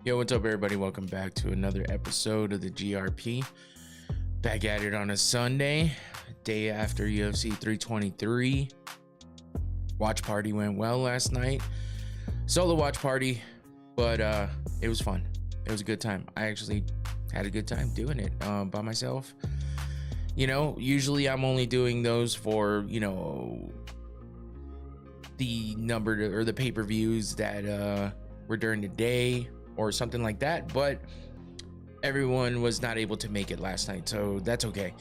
Yo, what's up, everybody? Welcome back to another episode of the GRP. Back at it on a Sunday, day after UFC 323. Watch party went well last night. Solo watch party, but it was fun. It was a good time. I actually had a good time doing it by myself. You know, usually I'm only doing those for, the number or the pay-per-views that were during the day or something like that, but everyone was not able to make it last night, so that's okay.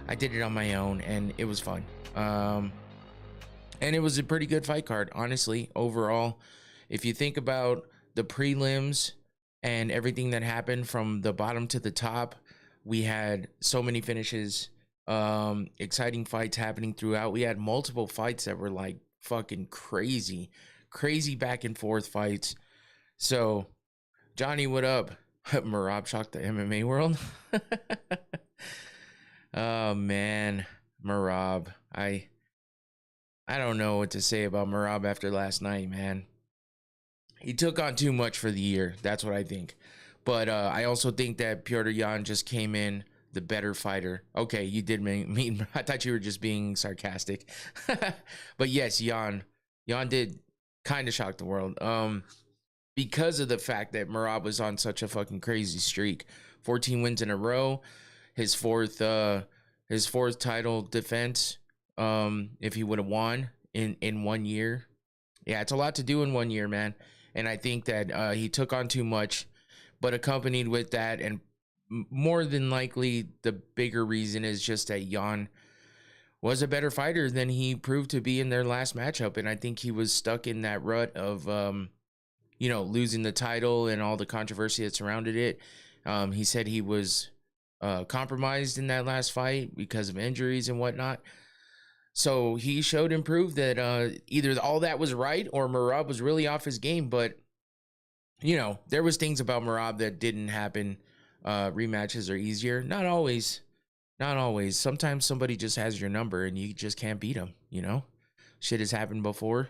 I did it on my own and it was fun. And it was a pretty good fight card, honestly, overall. If you think about the prelims and everything that happened from the bottom to the top, we had so many finishes, exciting fights happening throughout. We had multiple fights that were like fucking crazy back and forth fights. So Johnny, what up? Merab shocked the MMA world. Oh man, Merab. I don't know what to say about Merab after last night, man. He took on too much for the year. That's what I think. But I also think that Petr Yan just came in the better fighter. Okay, you did mean I thought you were just being sarcastic. But yes, Yan did kind of shock the world. Because of the fact that Merab was on such a fucking crazy streak. 14 wins in a row. His fourth title defense. If he would have won in 1 year. Yeah, it's a lot to do in 1 year, man. And I think that he took on too much, but accompanied with that, and more than likely the bigger reason is just that Yan was a better fighter than he proved to be in their last matchup. And I think he was stuck in that rut of losing the title and all the controversy that surrounded it. He said he was compromised in that last fight because of injuries and whatnot. So he showed and proved that either all that was right or Merab was really off his game. But, there was things about Merab that didn't happen. Rematches are easier. Not always. Sometimes somebody just has your number and you just can't beat them, Shit has happened before.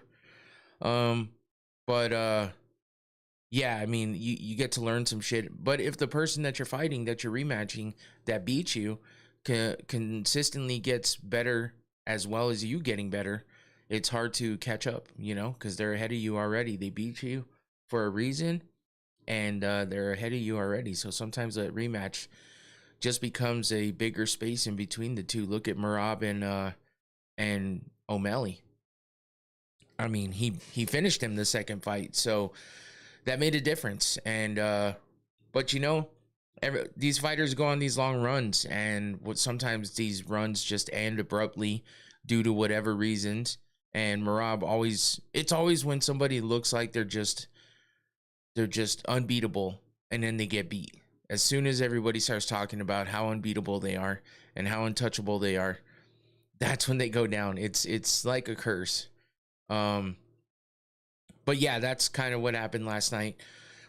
Yeah, I mean, you get to learn some shit. But if the person that you're fighting, that you're rematching, that beats you, consistently gets better as well as you getting better, it's hard to catch up, because they're ahead of you already. They beat you for a reason, and they're ahead of you already. So sometimes a rematch just becomes a bigger space in between the two. Look at Merab and O'Malley. I mean, he finished him the second fight, so that made a difference. And but these fighters go on these long runs, and sometimes these runs just end abruptly due to whatever reasons. And Merab it's always when somebody looks like they're just unbeatable, and then they get beat. As soon as everybody starts talking about how unbeatable they are and how untouchable they are, that's when they go down. It's like a curse. But yeah, that's kind of what happened last night.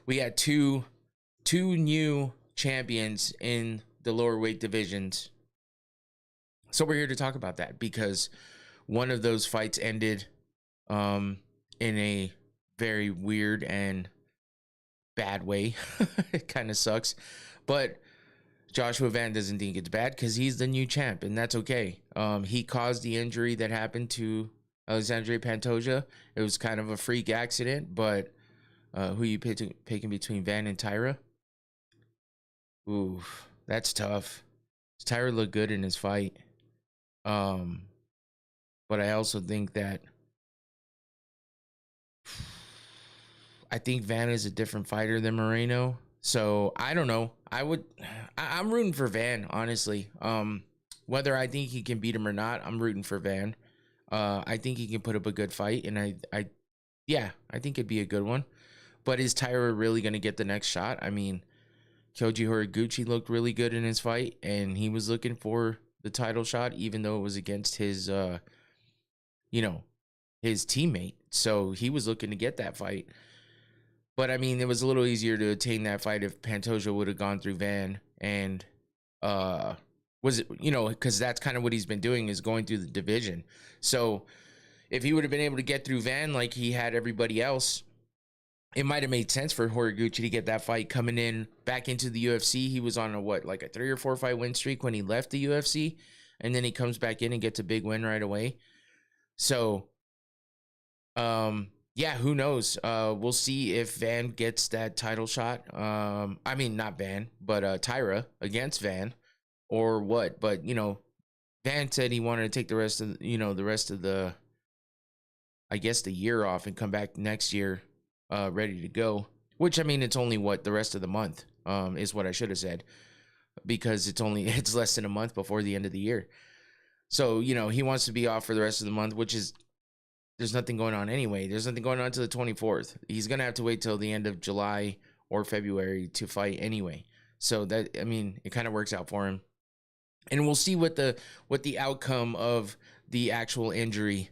We had two new champions in the lower weight divisions. So we're here to talk about that because one of those fights ended in a very weird and bad way. It kind of sucks. But Joshua Van doesn't think it's bad because he's the new champ, and that's okay. He caused the injury that happened to Alexandre Pantoja. It was kind of a freak accident, but who you picking between Van and Tyra? Ooh, that's tough. Tyra looked good in his fight. But I also think that I think Van is a different fighter than Moreno. So I don't know. I'm rooting for Van, honestly. Whether I think he can beat him or not, I'm rooting for Van. I think he can put up a good fight, and I think it'd be a good one. But is Tyra really going to get the next shot? I mean, Kyoji Horiguchi looked really good in his fight, and he was looking for the title shot, even though it was against his, his teammate. So he was looking to get that fight. But I mean, it was a little easier to attain that fight if Pantoja would have gone through Van, and was it, because that's kind of what he's been doing, is going through the division. So if he would have been able to get through Van like he had everybody else, it might have made sense for Horiguchi to get that fight coming in back into the UFC. He was on a like a 3 or 4 fight win streak when he left the UFC, and then he comes back in and gets a big win right away. So, yeah, who knows? We'll see if Van gets that title shot. I mean, not Van, but Tyra against Van, or what? But Van said he wanted to take the rest of the I guess the year off and come back next year ready to go. Which, I mean, it's only the rest of the month is what I should have said, because it's less than a month before the end of the year. So, he wants to be off for the rest of the month, which is, there's nothing going on anyway. There's nothing going on until the 24th. He's going to have to wait till the end of July or February to fight anyway. So that, I mean, it kind of works out for him. And we'll see what the outcome of the actual injury.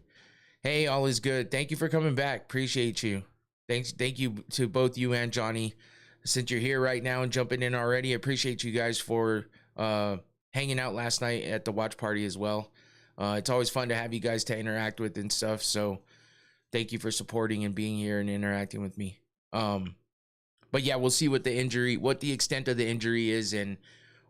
Hey, all is good. Thank you for coming back. Appreciate you. Thank you to both you and Johnny. Since you're here right now and jumping in already, I appreciate you guys for hanging out last night at the watch party as well. It's always fun to have you guys to interact with and stuff. So thank you for supporting and being here and interacting with me. But yeah, we'll see what the extent of the injury is, and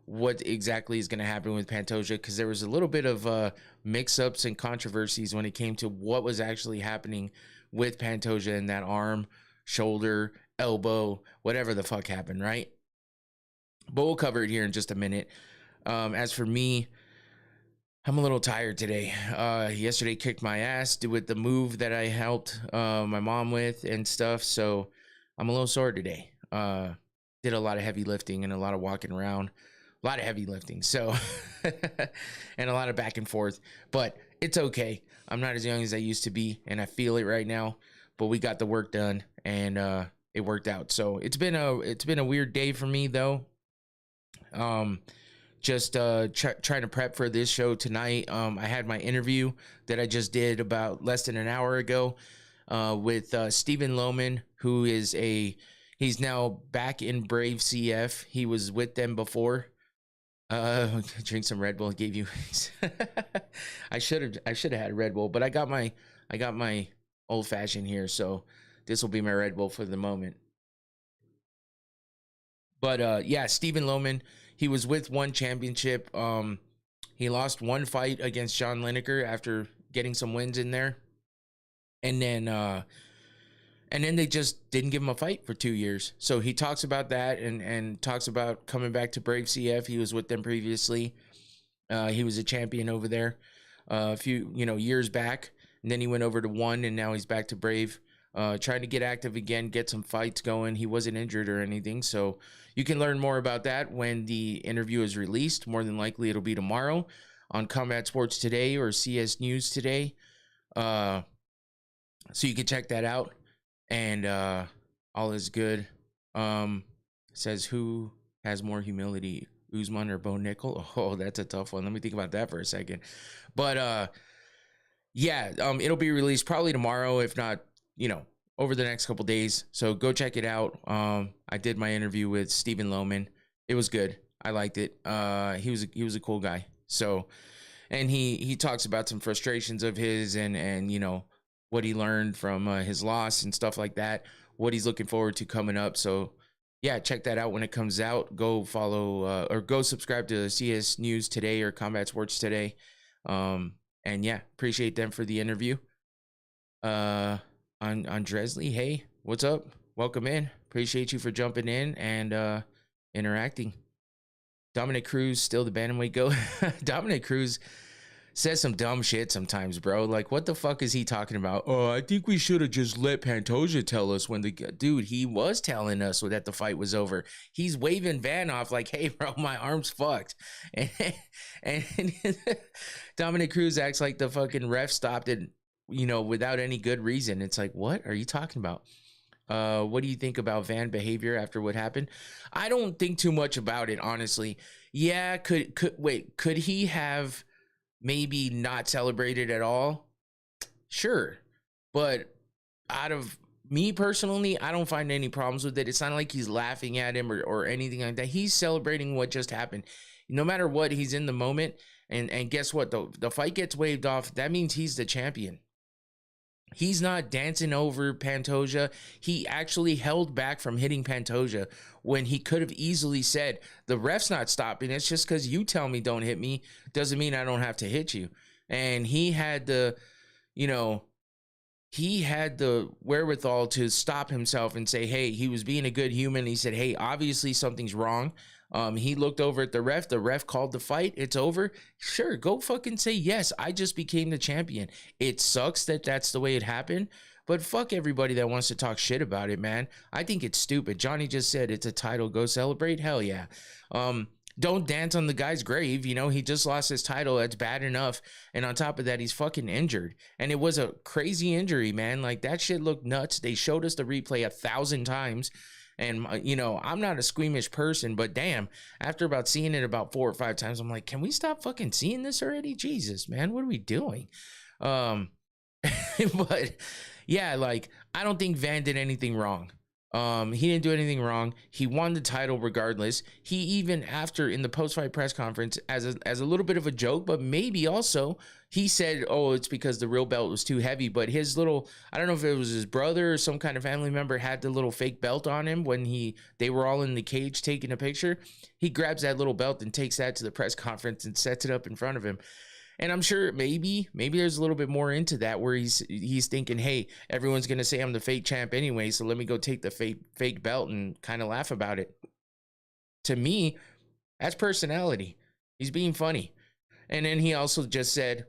what exactly is going to happen with Pantoja, because there was a little bit of mix-ups and controversies when it came to what was actually happening with Pantoja in that arm, shoulder, elbow, whatever the fuck happened, right? But we'll cover it here in just a minute. As for me, I'm a little tired today. Yesterday kicked my ass with the move that I helped my mom with and stuff, so I'm a little sore today. Did a lot of heavy lifting and a lot of walking around. A lot of heavy lifting, so and a lot of back and forth, but it's okay. I'm not as young as I used to be, and I feel it right now. But we got the work done, and it worked out. So it's been a weird day for me, though. Just trying to prep for this show tonight. I had my interview that I just did about less than an hour ago with Stephen Lohman, who is he's now back in Brave CF. He was with them before. Drink some Red Bull. Gave you. I should have had a Red Bull, but I got my old fashioned here, so this will be my Red Bull for the moment. But yeah, Stephen Lohman, he was with One Championship. He lost one fight against John Lineker after getting some wins in there, and then they just didn't give him a fight for 2 years. So he talks about that and talks about coming back to Brave CF. He was with them previously. He was a champion over there a few years back, and then he went over to One, and now he's back to Brave, trying to get active again, get some fights going. He wasn't injured or anything, so you can learn more about that when the interview is released. More than likely, it'll be tomorrow on Combat Sports Today or CS News Today. So you can check that out. And all is good. Says, who has more humility, Usman or Bo Nickel? Oh, that's a tough one. Let me think about that for a second. But yeah, it'll be released probably tomorrow, if not, over the next couple days. So go check it out. I did my interview with Stephen Lohman. It was good. I liked it. He was a cool guy. So, and he talks about some frustrations of his and what he learned from his loss and stuff like that, what he's looking forward to coming up. So yeah, check that out when it comes out. Go follow or go subscribe to CS News Today or Combat Sports Today. And yeah, appreciate them for the interview. On Dresley, hey, what's up? Welcome in. Appreciate you for jumping in and interacting. Dominic Cruz, still the bantamweight go. Dominic Cruz says some dumb shit sometimes, bro. Like, what the fuck is he talking about? Oh, I think we should have just let Pantoja tell us when dude, he was telling us that the fight was over. He's waving Van off like, hey, bro, my arm's fucked. And Dominic Cruz acts like the fucking ref stopped it, without any good reason. It's like, what are you talking about? What do you think about Van behavior after what happened? I don't think too much about it, honestly. Yeah, could he have maybe not celebrated at all? Sure. But out of me personally, I don't find any problems with it. It's not like he's laughing at him or anything like that. He's celebrating what just happened. No matter what, he's in the moment. And guess what? The fight gets waved off. That means he's the champion. He's not dancing over Pantoja. He actually held back from hitting Pantoja when he could have easily said, the ref's not stopping. It's just because you tell me don't hit me doesn't mean I don't have to hit you. And he had the, you know, he had the wherewithal to stop himself and say, hey, he was being a good human. He said, hey, obviously something's wrong. He looked over at the ref. The ref called the fight. It's over. Sure, go fucking say, yes, I just became the champion. It sucks that that's the way it happened, but fuck everybody that wants to talk shit about it, man. I think it's stupid. Johnny just said it's a title. Go celebrate. Hell yeah. Don't dance on the guy's grave. You know, he just lost his title. That's bad enough. And on top of that, he's fucking injured. And it was a crazy injury, man. Like, that shit looked nuts. They showed us the replay 1,000 times. And, you know, I'm not a squeamish person, but damn, after about seeing it about 4 or 5 times, I'm like, can we stop fucking seeing this already? Jesus, man, what are we doing? But yeah, like, I don't think Van did anything wrong. He didn't do anything wrong. He won the title regardless. He even after in the post-fight press conference as a little bit of a joke, but maybe also he said, oh, it's because the real belt was too heavy. But his little, I don't know if it was his brother or some kind of family member had the little fake belt on him when they were all in the cage taking a picture. He grabs that little belt and takes that to the press conference and sets it up in front of him. And I'm sure maybe there's a little bit more into that where he's thinking, hey, everyone's going to say I'm the fake champ anyway, so let me go take the fake belt and kind of laugh about it. To me, that's personality. He's being funny. And then he also just said,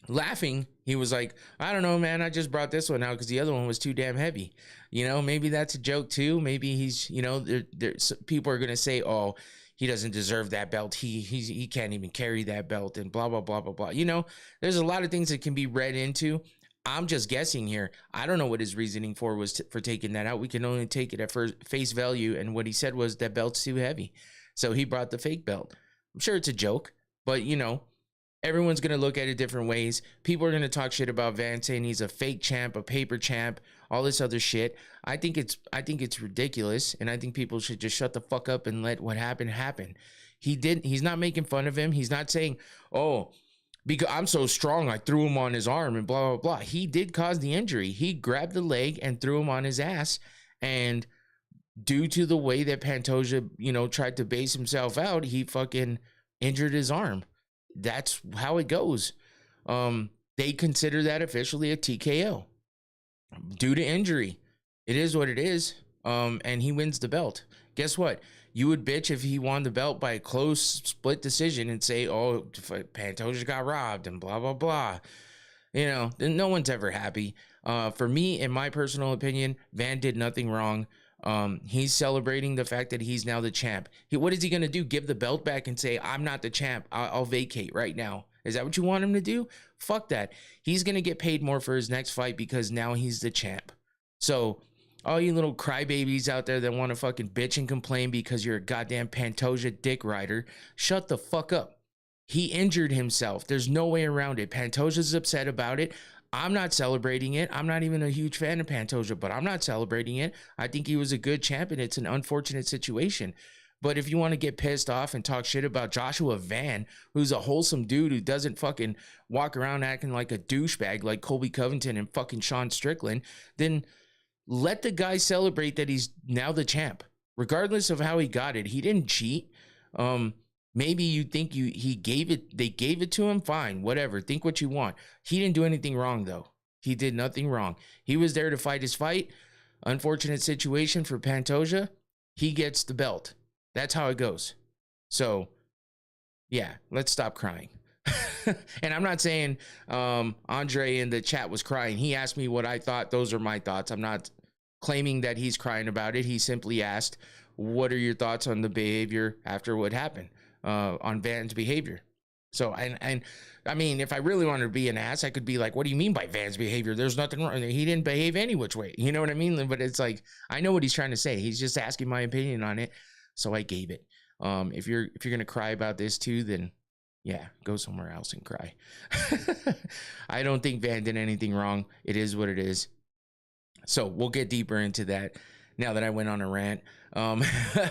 laughing, he was like, I don't know, man, I just brought this one out because the other one was too damn heavy. You know, maybe that's a joke too. Maybe he's, you know, people are going to say, oh, he doesn't deserve that belt. He can't even carry that belt and blah, blah, blah, blah, blah. You know, there's a lot of things that can be read into. I'm just guessing here. I don't know what his reasoning was for taking that out. We can only take it at face value. And what he said was that belt's too heavy. So he brought the fake belt. I'm sure it's a joke, but you know, everyone's going to look at it different ways. People are going to talk shit about Van saying he's a fake champ, a paper champ, all this other shit. I think it's ridiculous, and I think people should just shut the fuck up and let what happened happen. He's not making fun of him. He's not saying, oh, because I'm so strong, I threw him on his arm and blah, blah, blah. He did cause the injury. He grabbed the leg and threw him on his ass, and due to the way that Pantoja, you know, tried to base himself out, he fucking injured his arm. That's how it goes. They consider that officially a TKO due to injury. It is what it is. And he wins the belt. Guess what? You would bitch if he won the belt by a close split decision and say, oh, Pantoja got robbed and blah, blah, blah. You know, no one's ever happy. For me, in my personal opinion, Van did nothing wrong. He's celebrating the fact that he's now the champ. What is he going to do? Give the belt back and say, I'm not the champ. I'll vacate right now. Is that what you want him to do? Fuck that. He's going to get paid more for his next fight because now he's the champ. So all you little crybabies out there that want to fucking bitch and complain because you're a goddamn Pantoja dick rider, shut the fuck up. He injured himself. There's no way around it. Pantoja's upset about it. I'm not celebrating it. I'm not even a huge fan of Pantoja, but I'm not celebrating it. I think he was a good champion. It's an unfortunate situation. But if you want to get pissed off and talk shit about Joshua Van, who's a wholesome dude who doesn't fucking walk around acting like a douchebag like Colby Covington and fucking Sean Strickland, then let the guy celebrate that he's now the champ. Regardless of how he got it, he didn't cheat. Maybe you think they gave it to him, fine, whatever, think what you want. He didn't do anything wrong though. He did nothing wrong. He was there to fight his fight. Unfortunate situation for Pantoja. He gets the belt. That's how it goes. So yeah, let's stop crying. And I'm not saying Andre in the chat was crying. He asked me what I thought. Those are my thoughts. I'm not claiming that he's crying about it. He simply asked, what are your thoughts on the behavior after what happened, on Van's behavior? So, and I mean, if I really wanted to be an ass, I could be like, what do you mean by Van's behavior? There's nothing wrong. He didn't behave any which way. You know what I mean? But it's like, I know what he's trying to say. He's just asking my opinion on it. So I gave it. If you're going to cry about this too, then yeah, go somewhere else and cry. I don't think Van did anything wrong. It is what it is. So we'll get deeper into that now that I went on a rant.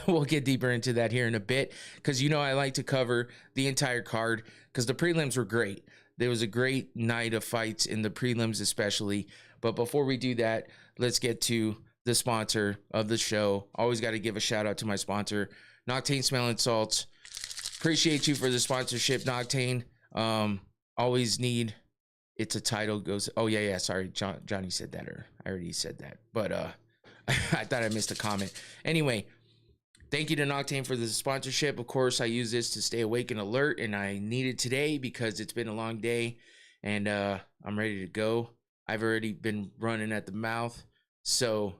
We'll get deeper into that here in a bit because, you know, I like to cover the entire card because the prelims were great. There was a great night of fights in the prelims, especially. But before we do that, let's get to the sponsor of the show. Always got to give a shout out to my sponsor, Noctane Smelling Salts. Appreciate you for the sponsorship, Noctane. Always need. It's a title goes. Oh yeah. Sorry, Johnny said that, or I already said that. But I thought I missed a comment. Anyway, thank you to Noctane for the sponsorship. Of course, I use this to stay awake and alert, and I need it today because it's been a long day, and I'm ready to go. I've already been running at the mouth, so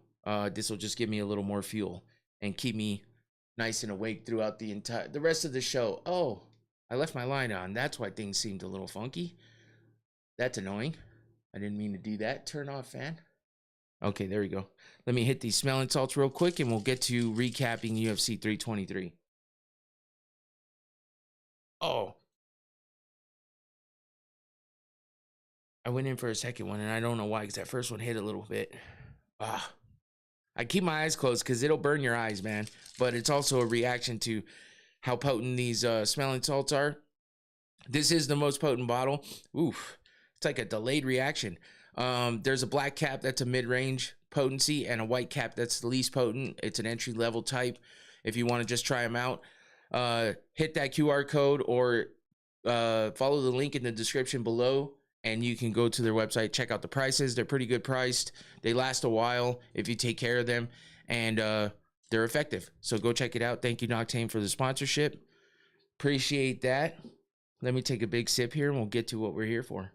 this will just give me a little more fuel and keep me nice and awake throughout the rest of the show. Oh, I left my line on. That's why things seemed a little funky. That's annoying. I didn't mean to do that. Turn off fan. Okay, there we go. Let me hit these smelling salts real quick, and we'll get to recapping UFC 323. Oh. I went in for a second one, and I don't know why, because that first one hit a little bit. I keep my eyes closed because it'll burn your eyes, man. But it's also a reaction to how potent these smelling salts are. This is the most potent bottle. Oof. It's like a delayed reaction. There's a black cap that's a mid-range potency and a white cap that's the least potent. It's an entry-level type. If you want to just try them out, hit that QR code or follow the link in the description below, and you can go to their website, check out the prices. They're pretty good priced. They last a while if you take care of them, and they're effective. So go check it out. Thank you, Noctane, for the sponsorship. Appreciate that. Let me take a big sip here, and we'll get to what we're here for.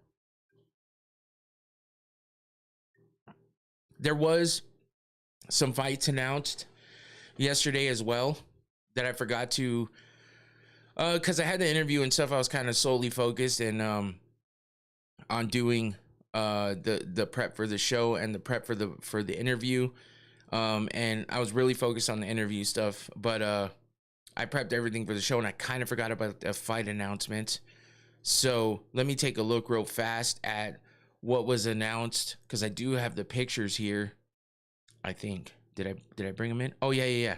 There was some fights announced yesterday as well that I forgot to, because I had the interview and stuff. I was kind of solely focused and on doing the prep for the show and the prep for the interview, and I was really focused on the interview stuff. But I prepped everything for the show, and I kind of forgot about the fight announcement. So let me take a look real fast at what was announced, because I do have the pictures here. I think did I bring them in? Oh yeah.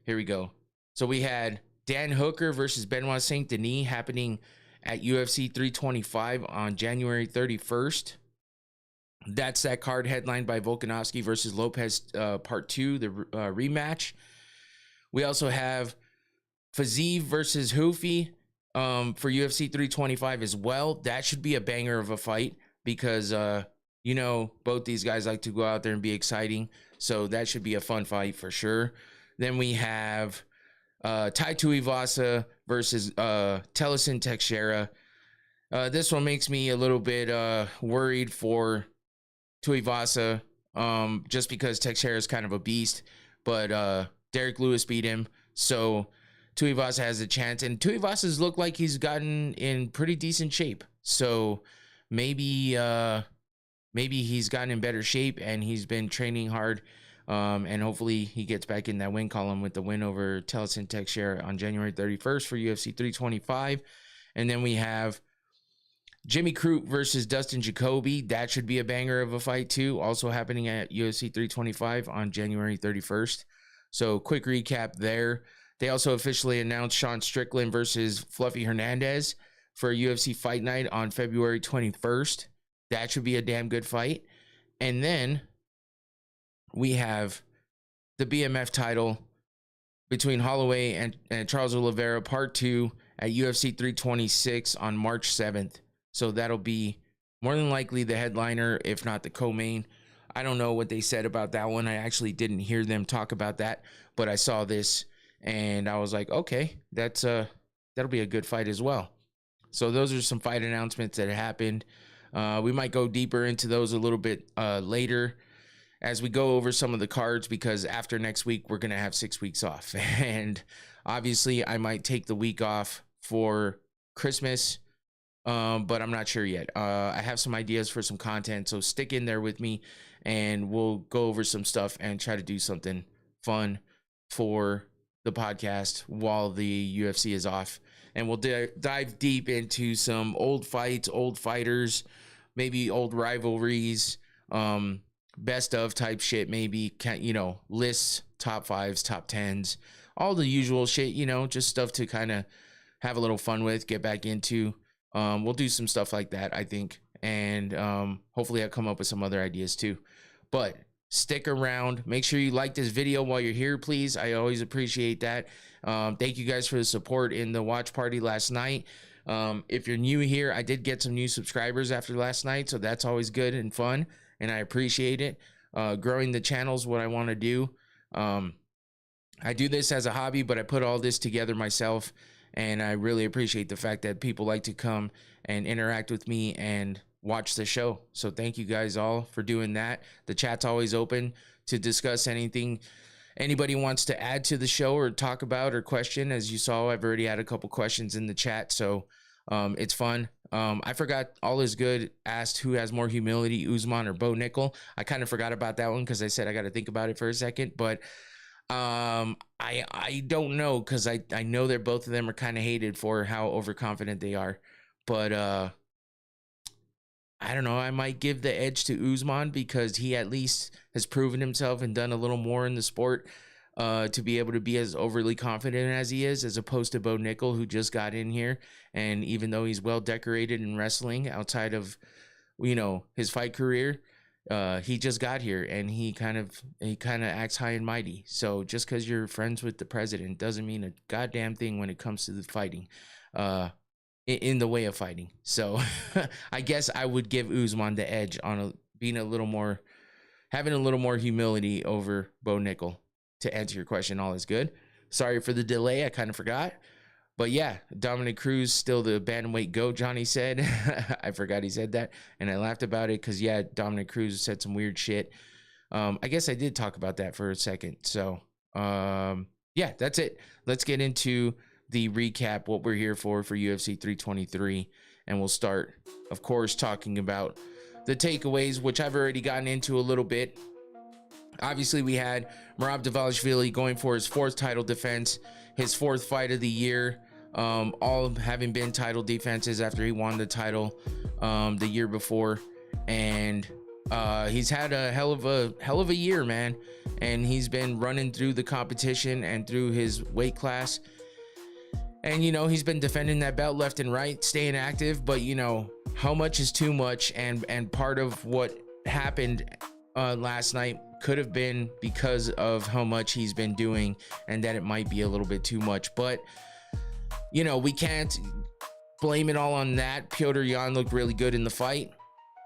Here we go. So we had Dan Hooker versus Benoit Saint Denis happening at UFC 325 on January 31st. That's that card headlined by Volkanovski versus Lopez Part 2, the rematch. We also have Fiziev versus Houfi for UFC 325 as well. That should be a banger of a fight, because both these guys like to go out there and be exciting. So that should be a fun fight for sure. Then we have Tai Tuivasa versus Tellison Teixeira. This one makes me a little bit worried for Tuivasa, just because Teixeira is kind of a beast, but Derek Lewis beat him, so Tuivasa has a chance. And Tuivasa's looked like he's gotten in pretty decent shape, so maybe he's gotten in better shape and he's been training hard, and hopefully he gets back in that win column with the win over Tellison Teixeira on January 31st for UFC 325. And then we have Jimmy Crute versus Dustin Jacoby. That should be a banger of a fight too, also happening at UFC 325 on January 31st. So quick recap there. They also officially announced Sean Strickland versus Fluffy Hernandez for a UFC Fight Night on February 21st. That should be a damn good fight. And then we have the BMF title between Holloway and Charles Oliveira Part 2 at UFC 326 on March 7th. So that'll be more than likely the headliner, if not the co-main. I don't know what they said about that one. I actually didn't hear them talk about that, but I saw this and I was like, okay, that'll be a good fight as well. So those are some fight announcements that happened. We might go deeper into those a little bit later as we go over some of the cards, because after next week, we're going to have 6 weeks off. And obviously, I might take the week off for Christmas, but I'm not sure yet. I have some ideas for some content, so stick in there with me, and we'll go over some stuff and try to do something fun for the podcast while the UFC is off. And we'll dive deep into some old fights, old fighters, maybe old rivalries, best of type shit, maybe, lists, top fives, top tens, all the usual shit, just stuff to kind of have a little fun with, get back into. We'll do some stuff like that, I think. And hopefully I'll come up with some other ideas too. But stick around. Make sure you like this video while you're here, please. I always appreciate that. Thank you guys for the support in the watch party last night. If you're new here, I did get some new subscribers after last night, so that's always good and fun, and I appreciate it. Growing the channel is what I want to do. I do this as a hobby, but I put all this together myself, and I really appreciate the fact that people like to come and interact with me and watch the show. So thank you guys all for doing that. The chat's always open to discuss anything anybody wants to add to the show or talk about or question. As you saw, I've already had a couple questions in the chat, so it's fun. I forgot, all is good asked who has more humility, Usman or Bo Nickel. I kind of forgot about that one because I said I got to think about it for a second, but I don't know, because I know that both of them are kind of hated for how overconfident they are, but I don't know. I might give the edge to Usman because he at least has proven himself and done a little more in the sport to be able to be as overly confident as he is, as opposed to Bo Nickel, who just got in here. And even though he's well decorated in wrestling outside of, you know, his fight career, he just got here and he kind of acts high and mighty. So just because you're friends with the president doesn't mean a goddamn thing when it comes to the fighting. In the way of fighting. So I guess I would give Usman the edge on being a little more, having a little more humility over Bo Nickel. To answer your question, all is good. Sorry for the delay, I kind of forgot. But yeah, Dominic Cruz still the bantamweight GOAT, Johnny said. I forgot he said that, and I laughed about it because, yeah, Dominic Cruz said some weird shit. I guess I did talk about that for a second. So yeah, that's it. Let's get into the recap, what we're here for UFC 323, and we'll start, of course, talking about the takeaways, which I've already gotten into a little bit. Obviously, we had Merab Dvalishvili going for his 4th title defense, his 4th fight of the year, all having been title defenses after he won the title the year before. And he's had a hell of a year, man, and he's been running through the competition and through his weight class. And, you know, he's been defending that belt left and right, staying active, but, you know, how much is too much? And part of what happened last night could have been because of how much he's been doing, and that it might be a little bit too much. But, you know, we can't blame it all on that. Petr Yan looked really good in the fight.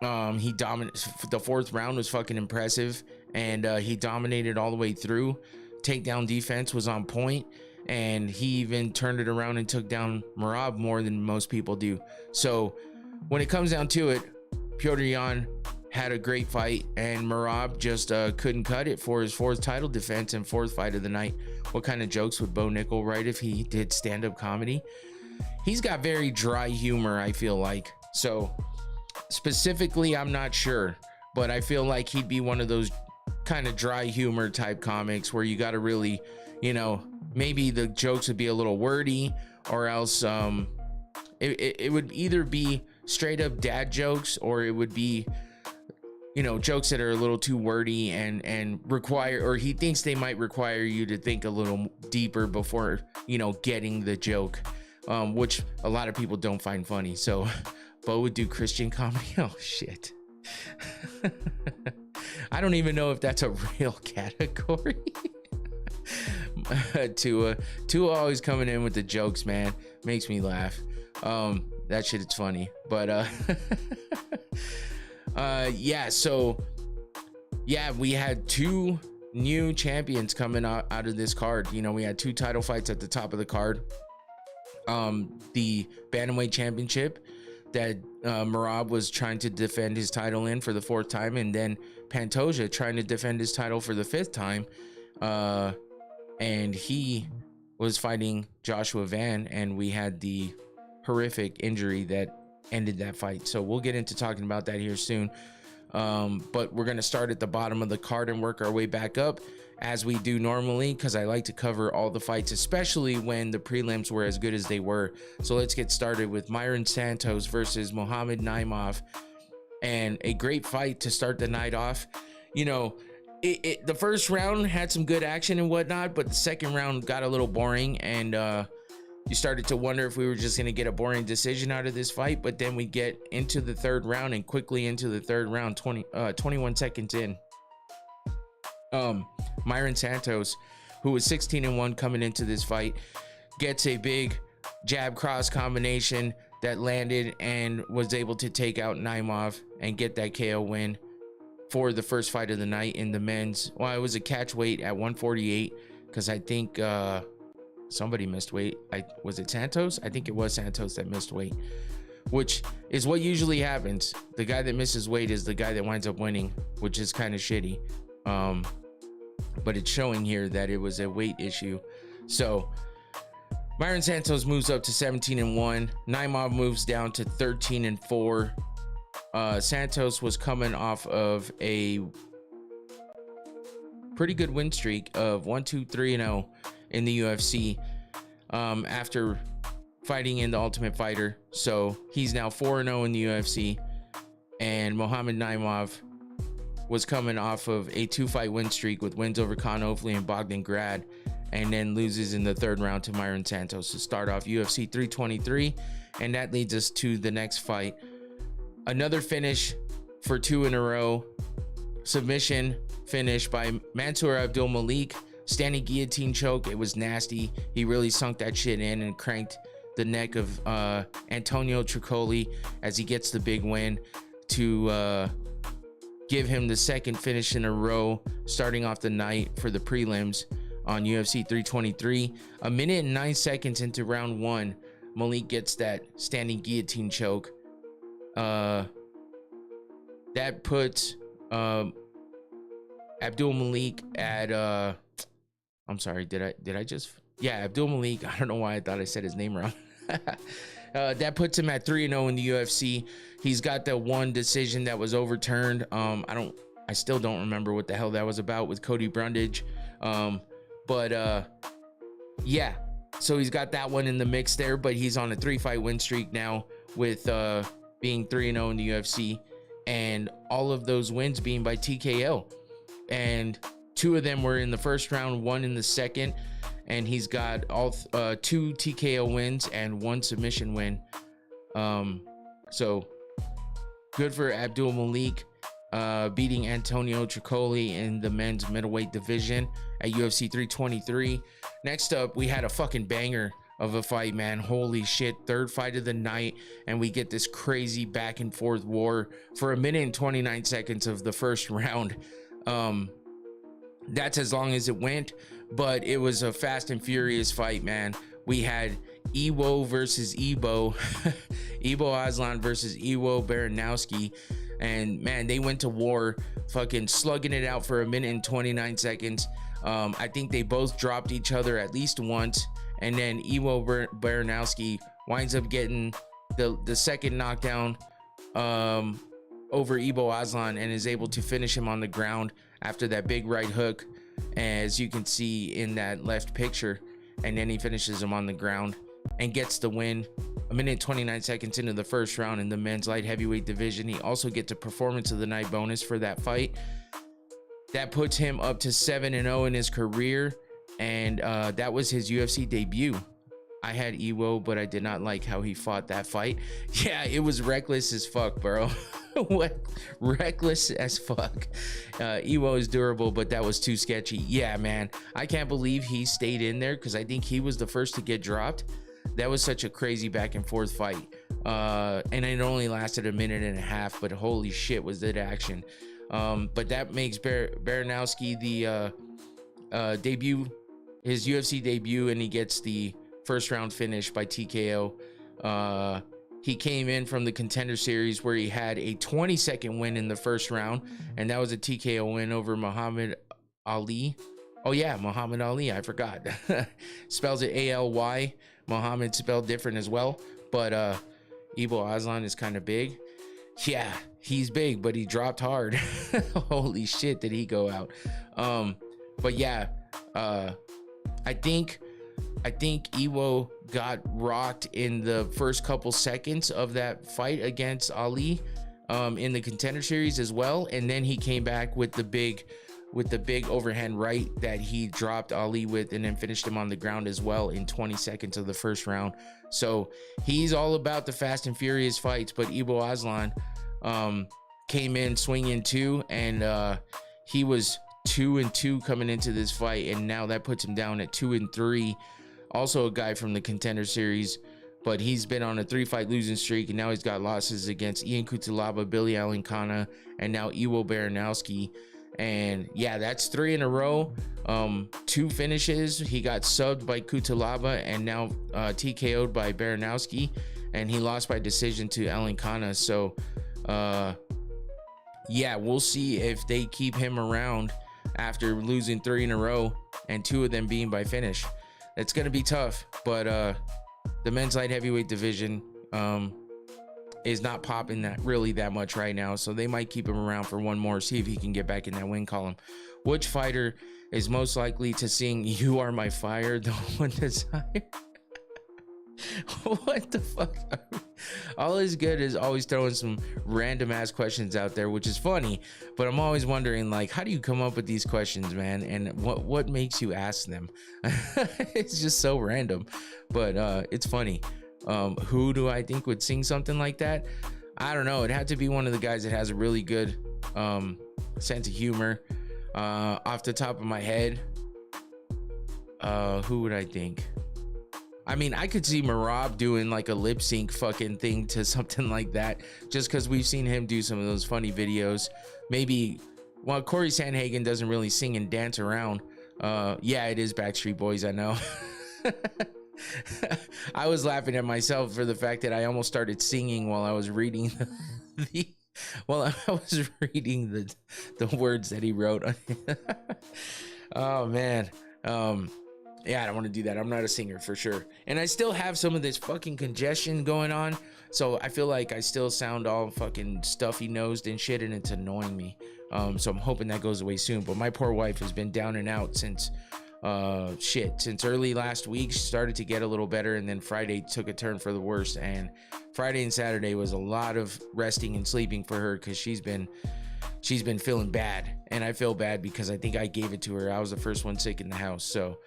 He dominated. The 4th round was fucking impressive, and he dominated all the way through. Takedown defense was on point. And he even turned it around and took down Merab more than most people do. So when it comes down to it, Petr Yan had a great fight, and Merab just couldn't cut it for his 4th title defense and 4th fight of the night. What kind of jokes would Bo Nickel write if he did stand-up comedy? He's got very dry humor, I feel like. So specifically, I'm not sure, but I feel like he'd be one of those kind of dry humor type comics where you got to really, you know, maybe the jokes would be a little wordy, or else it would either be straight up dad jokes, or it would be, you know, jokes that are a little too wordy and require, or he thinks they might require you to think a little deeper before, you know, getting the joke, which a lot of people don't find funny. So Bo would do Christian comedy. Oh shit. I don't even know if that's a real category. Tua always coming in with the jokes, man, makes me laugh. That shit is funny. But yeah, so yeah, we had 2 new champions coming out of this card. You know, we had 2 title fights at the top of the card. The bantamweight championship that Merab was trying to defend his title in for the 4th time, and then Pantoja trying to defend his title for the 5th time. And he was fighting Joshua Van, and we had the horrific injury that ended that fight. So we'll get into talking about that here soon. But we're going to start at the bottom of the card and work our way back up, as we do normally, because I like to cover all the fights, especially when the prelims were as good as they were. So let's get started with Myron Santos versus Mohamed Naimov, and a great fight to start the night off. You know, the first round had some good action and whatnot, but the second round got a little boring, and You started to wonder if we were just going to get a boring decision out of this fight, but then we get into the third round, and quickly into the third round, 21 seconds in, Myron Santos, who was 16-1 coming into this fight, gets a big jab cross combination that landed and was able to take out Naimov and get that KO win for the first fight of the night in the men's. Well, it was a catch weight at 148, because I think somebody missed weight. Was it Santos? I think it was Santos that missed weight, which is what usually happens. The guy that misses weight is the guy that winds up winning, which is kind of shitty. But it's showing here that it was a weight issue. So Myron Santos moves up to 17-1. Naimov moves down to 13-4. Santos was coming off of a pretty good win streak of 1-2-3-0 in the UFC after fighting in the Ultimate Fighter. So he's now 4-0 in the UFC. And Mohamed Naimov was coming off of a 2-fight win streak with wins over Khan Ofli and Bogdan Grad, and then loses in the third round to Myron Santos to start off UFC 323. And that leads us to the next fight. Another finish for 2 in a row. Submission finish by Mansour Abdul Malik. Standing guillotine choke. It was nasty. He really sunk that shit in and cranked the neck of Antonio Tricoli as he gets the big win to give him the second finish in a row, starting off the night for the prelims on UFC 323. A minute and 9 seconds into round 1, Malik gets that standing guillotine choke. That puts Abdul Malik at I'm sorry, did I just, yeah, Abdul Malik, I don't know why I thought I said his name wrong. That puts him at 3-0 in the UFC. He's got the one decision that was overturned. I still don't remember what the hell that was about with Cody Brundage. Yeah, so he's got that one in the mix there, but he's on a 3-fight win streak now with being 3-0 in the UFC, and all of those wins being by TKO. And 2 of them were in the first round, 1 in the second, and he's got all 2 TKO wins and 1 submission win. So good for Abdul Malik, beating Antonio Tricoli in the men's middleweight division at UFC 323. Next up, we had a fucking banger of a fight, man. Holy shit, third fight of the night, and we get this crazy back and forth war for a minute and 29 seconds of the first round. That's as long as it went, but it was a fast and furious fight, man. We had Iwo versus Ibo, Ibo Aslan versus Iwo Baranowski, and man, they went to war, fucking slugging it out for a minute and 29 seconds. I think they both dropped each other at least once, and then Iwo Baranowski winds up getting the second knockdown over Ibo Aslan and is able to finish him on the ground after that big right hook, as you can see in that left picture. And then he finishes him on the ground and gets the win a minute 29 seconds into the first round in the men's light heavyweight division. He also gets a performance of the night bonus for that fight. That puts him up to 7-0 in his career, and that was his UFC debut. I had Iwo, but I did not like how he fought that fight. Yeah, it was reckless as fuck, bro. What? Reckless as fuck. Iwo is durable, but that was too sketchy. Yeah, man, I can't believe he stayed in there, because I think he was the first to get dropped. That was such a crazy back and forth fight, and it only lasted a minute and a half, but holy shit was that action. But that makes Baranowski the debut, his UFC debut, and he gets the first round finish by TKO. He came in from the Contender Series where he had a 20-second win in the first round, and that was a TKO win over Muhammad Ali. Oh yeah, Muhammad Ali, I forgot. Spells it A-L-Y. Muhammad spelled different as well, but Ibo Aslan is kind of big. Yeah, he's big, but he dropped hard. Holy shit, did he go out. But yeah, I think Iwo got rocked in the first couple seconds of that fight against Ali in the Contender Series as well, and then he came back with the big with the big overhand right that he dropped Ali with, and then finished him on the ground as well in 20 seconds of the first round. So he's all about the fast and furious fights. But Ibo Aslan came in swinging too, and he was 2-2 coming into this fight, and now that puts him down at 2-3. Also a guy from the Contender Series, but he's been on a 3-fight losing streak, and now he's got losses against Ian Cutelaba, Billy Alencana, and now Iwo Baranowski. And yeah, that's 3 in a row. 2 finishes. He got subbed by Cutelaba and now TKO'd by Baranowski, and he lost by decision to Alencana. So yeah, we'll see if they keep him around after losing 3 in a row and 2 of them being by finish. It's gonna be tough, but the men's light heavyweight division is not popping that much right now, so they might keep him around for one more, see if he can get back in that win column. Which fighter is most likely to sing "You Are My Fire"? The One Desire. What the fuck? All is good is always throwing some random ass questions out there, which is funny, but I'm always wondering, like, how do you come up with these questions, man? And what makes you ask them? It's just so random, but it's funny. Who do I think would sing something like that? I don't know. It had to be one of the guys that has a really good sense of humor. Off the top of my head, who would I think? I mean, I could see Merab doing like a lip sync fucking thing to something like that, just because we've seen him do some of those funny videos. Maybe, well, Corey Sandhagen doesn't really sing and dance around. Yeah, it is Backstreet Boys, I know. I was laughing at myself for the fact that I almost started singing while I was reading the words that he wrote. Oh man. Yeah, I don't want to do that. I'm not a singer for sure. And I still have some of this fucking congestion going on. So I feel like I still sound all fucking stuffy nosed and shit, and it's annoying me. So I'm hoping that goes away soon. But my poor wife has been down and out since early last week. She started to get a little better, and then Friday took a turn for the worse. And Friday and Saturday was a lot of resting and sleeping for her, because she's been feeling bad. And I feel bad because I think I gave it to her. I was the first one sick in the house. So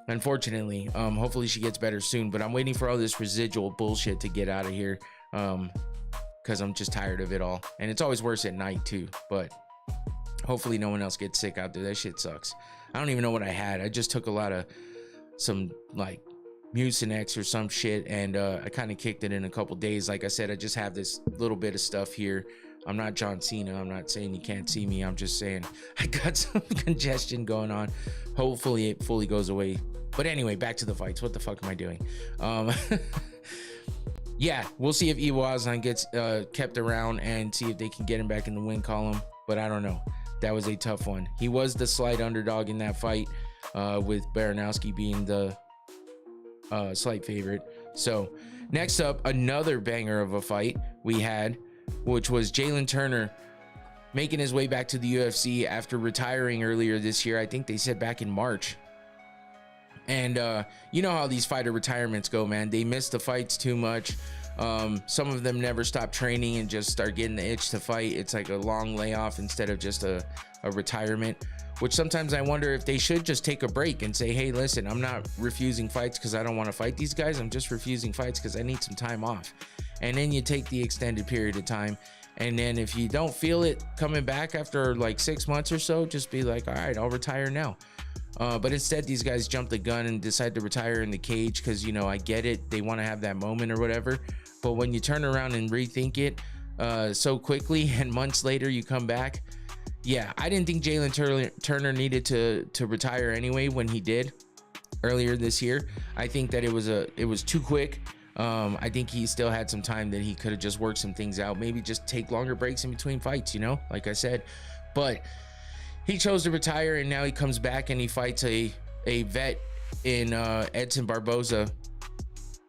unfortunately, hopefully she gets better soon, but I'm waiting for all this residual bullshit to get out of here, because I'm just tired of it all. And it's always worse at night too, but hopefully no one else gets sick out there. That shit sucks. I don't even know what I had. I just took a lot of some like Mucinex or some shit, and I kind of kicked it in a couple days. Like I said, I just have this little bit of stuff here. I'm not John Cena. I'm not saying you can't see me. I'm just saying I got some congestion going on. Hopefully it fully goes away. But anyway, back to the fights. What the fuck am I doing? Yeah, we'll see if Iwo Aslan gets kept around, and see if they can get him back in the win column. But I don't know. That was a tough one. He was the slight underdog in that fight, with Baranowski being the slight favorite. So next up, another banger of a fight we had, which was Jalen Turner making his way back to the UFC after retiring earlier this year. I think they said back in March. And you know how these fighter retirements go, man. They miss the fights too much. Some of them never stop training and just start getting the itch to fight. It's like a long layoff instead of just a retirement, which sometimes I wonder if they should just take a break and say, hey, listen, I'm not refusing fights because I don't want to fight these guys. I'm just refusing fights because I need some time off. And then you take the extended period of time. And then if you don't feel it coming back after like 6 months or so, just be like, all right, I'll retire now. But instead, these guys jump the gun and decide to retire in the cage because, you know, I get it. They want to have that moment or whatever. But when you turn around and rethink it so quickly and months later you come back. Yeah, I didn't think Jalen Turner needed to retire anyway when he did earlier this year. I think that it was too quick. I think he still had some time that he could have just worked some things out. Maybe just take longer breaks in between fights, you know, like I said. But he chose to retire, and now he comes back and he fights a vet in Edson Barboza.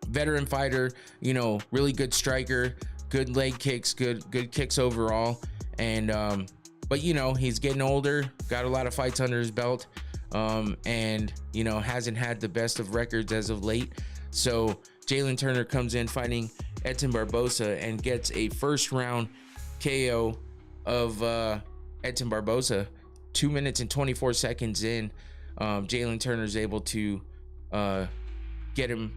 Veteran fighter, you know, really good striker, good leg kicks, good kicks overall. And but you know, he's getting older, got a lot of fights under his belt, and you know, hasn't had the best of records as of late. So Jalen Turner comes in fighting Edson Barboza and gets a first round KO of Edson Barboza. 2 minutes and 24 seconds in, Jalen Turner's able to get him,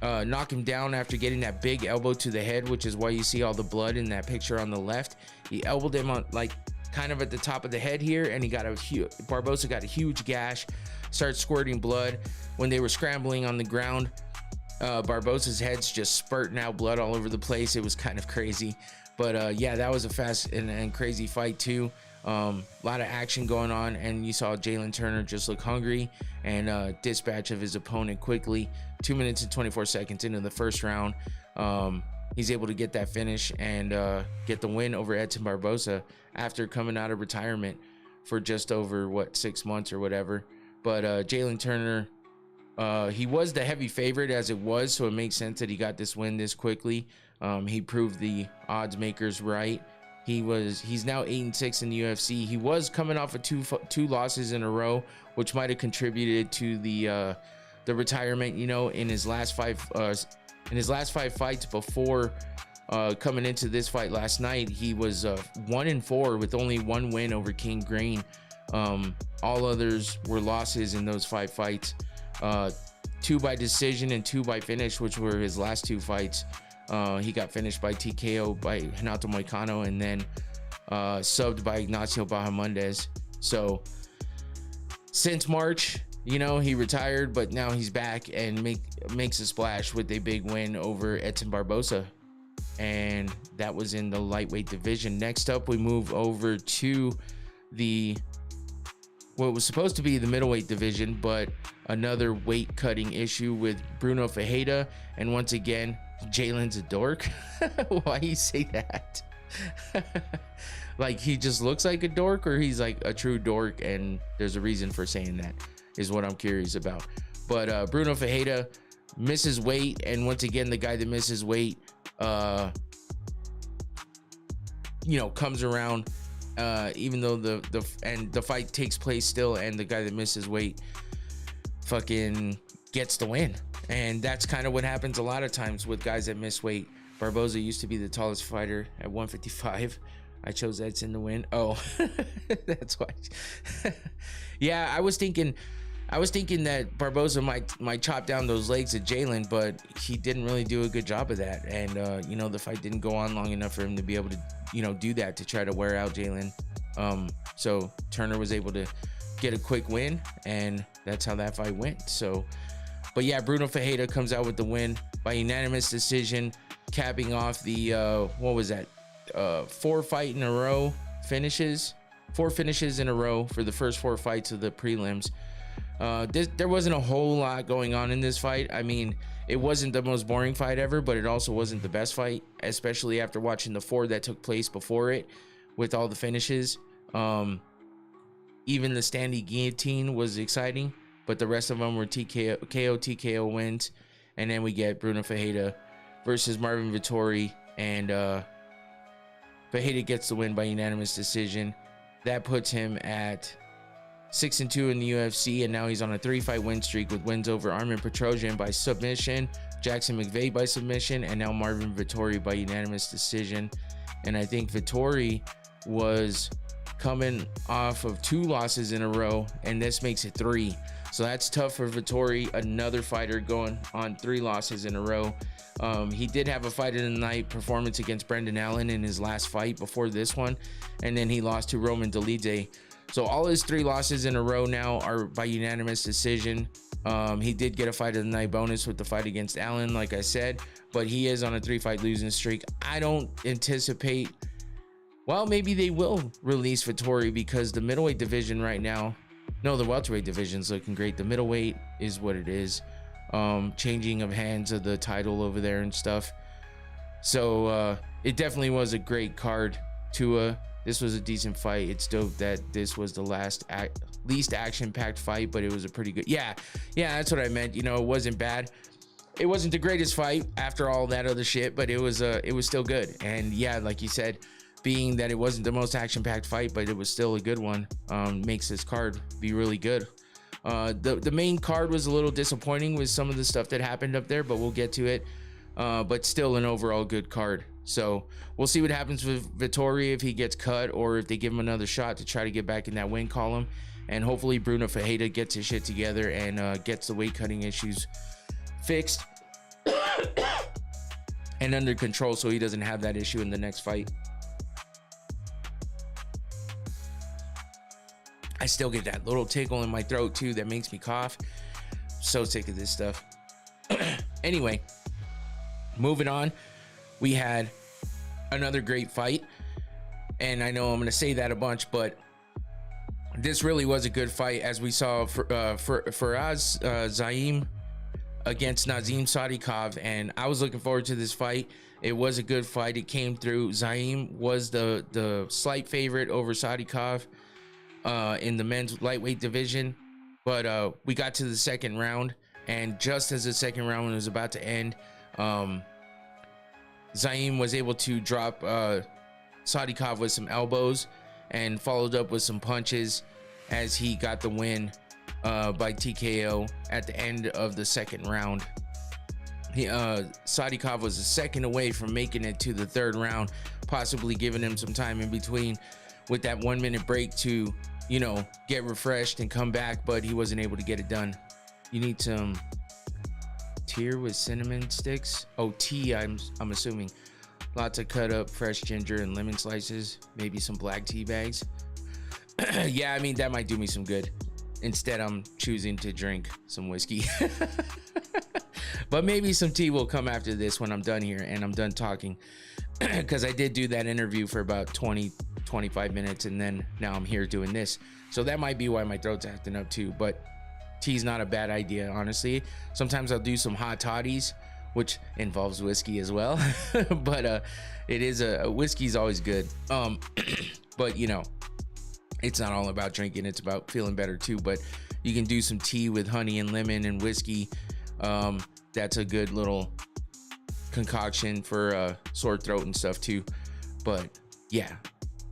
knock him down after getting that big elbow to the head, which is why you see all the blood in that picture on the left. He elbowed him on, like, kind of at the top of the head here, and he got a huge, Barbosa got a huge gash, started squirting blood. When they were scrambling on the ground, Barbosa's head's just spurting out blood all over the place. It was kind of crazy, but yeah, that was a fast and crazy fight too. A lot of action going on, and you saw Jalen Turner just look hungry and dispatch of his opponent quickly. 2 minutes and 24 seconds into the first round, he's able to get that finish and get the win over Edson Barbosa after coming out of retirement for just over 6 months or whatever. But Jalen Turner, he was the heavy favorite as it was, so it makes sense that he got this win this quickly. He proved the odds makers right. He's now 8-6 in the UFC. He was coming off of two losses in a row, which might have contributed to the retirement. You know, in his last five fights before coming into this fight last night, he was 1-4 with only one win over King Green. All others were losses in those 5 fights. 2 by decision and 2 by finish, which were his last 2 fights. He got finished by TKO by Renato Moicano, and then subbed by Ignacio Bahamondes. So since March, you know, he retired, but now he's back and makes a splash with a big win over Edson Barbosa. And that was in the lightweight division. Next up, we move over to what was supposed to be the middleweight division, but another weight cutting issue with Bruno Ferreira. And once again, Jalen's a dork. Why you say that? Like, he just looks like a dork, or he's like a true dork and there's a reason for saying that, is what I'm curious about. But Bruno Ferreira misses weight, and once again, the guy that misses weight you know, comes around, even though the fight takes place still, and the guy that misses weight fucking gets the win. And that's kind of what happens a lot of times with guys that miss weight. Barbosa used to be the tallest fighter at 155. I chose Edson to win. Oh, that's why. Yeah, I was thinking that Barbosa might chop down those legs of Jalen, but he didn't really do a good job of that. And you know, the fight didn't go on long enough for him to be able to, you know, do that, to try to wear out Jalen. So Turner was able to get a quick win, and that's how that fight went. So, but yeah, Bruno Ferreira comes out with the win by unanimous decision, capping off the what was that? 4 fight in a row finishes, 4 finishes in a row for the first 4 fights of the prelims. There wasn't a whole lot going on in this fight. I mean, it wasn't the most boring fight ever, but it also wasn't the best fight, especially after watching the 4 that took place before it with all the finishes. Even the standing guillotine was exciting, but the rest of them were TKO wins. And then we get Bruno Ferreira versus Marvin Vettori, and Ferreira gets the win by unanimous decision. That puts him at 6-2 in the UFC, and now he's on a 3-fight win streak with wins over Armin Petrosian by submission, Jackson McVeigh by submission, and now Marvin Vettori by unanimous decision. And I think Vettori was coming off of 2 losses in a row, and this makes it 3. So that's tough for Vettori, another fighter going on 3 losses in a row. He did have a fight of the night performance against Brendan Allen in his last fight before this one, and then he lost to Roman Dolidze. So all his 3 losses in a row now are by unanimous decision. He did get a fight of the night bonus with the fight against Allen, like I said, but he is on a 3-fight losing streak. I don't anticipate, well, maybe they will release Vettori, because the middleweight division right now, no, the welterweight division's looking great. The middleweight is what it is. Changing of hands of the title over there and stuff. So it definitely was a great card. This was a decent fight. It's dope that this was the least action-packed fight, but it was a pretty good. Yeah, that's what I meant. You know, it wasn't bad. It wasn't the greatest fight after all that other shit, but it was still good. And yeah, like you said, being that it wasn't the most action-packed fight, but it was still a good one, makes this card be really good. The main card was a little disappointing with some of the stuff that happened up there, but we'll get to it. But still an overall good card. So we'll see what happens with Vettori, if he gets cut or if they give him another shot to try to get back in that win column. And hopefully Bruno Ferreira gets his shit together and gets the weight cutting issues fixed and under control, so he doesn't have that issue in the next fight. I still get that little tickle in my throat too that makes me cough. So sick of this stuff. Anyway, moving on, we had another great fight, and I know I'm going to say that a bunch, but this really was a good fight, as we saw for Faraz Zaim against Nazim Sadikov, and I was looking forward to this fight. It was a good fight. It came through. Zaim was the slight favorite over Sadikov in the men's lightweight division, but we got to the second round, and just as the second round was about to end, Zaim was able to drop Sadikov with some elbows and followed up with some punches as he got the win by TKO at the end of the second round. Sadikov was a second away from making it to the third round, possibly giving him some time in between with that 1 minute break to, you know, get refreshed and come back, but he wasn't able to get it done. You need some tea with cinnamon sticks. Oh, tea, I'm assuming. Lots of cut up fresh ginger and lemon slices, maybe some black tea bags. Yeah, I mean, that might do me some good. Instead, I'm choosing to drink some whiskey. But maybe some tea will come after this when I'm done here and I'm done talking. Because I did do that interview for about 20-25 minutes, and then now I'm here doing this. So that might be why my throat's acting up too. But tea's not a bad idea, honestly. Sometimes I'll do some hot toddies, which involves whiskey as well. But it is whiskey's always good. But you know, it's not all about drinking, it's about feeling better too. But you can do some tea with honey and lemon and whiskey. That's a good little concoction for sore throat and stuff too. But yeah,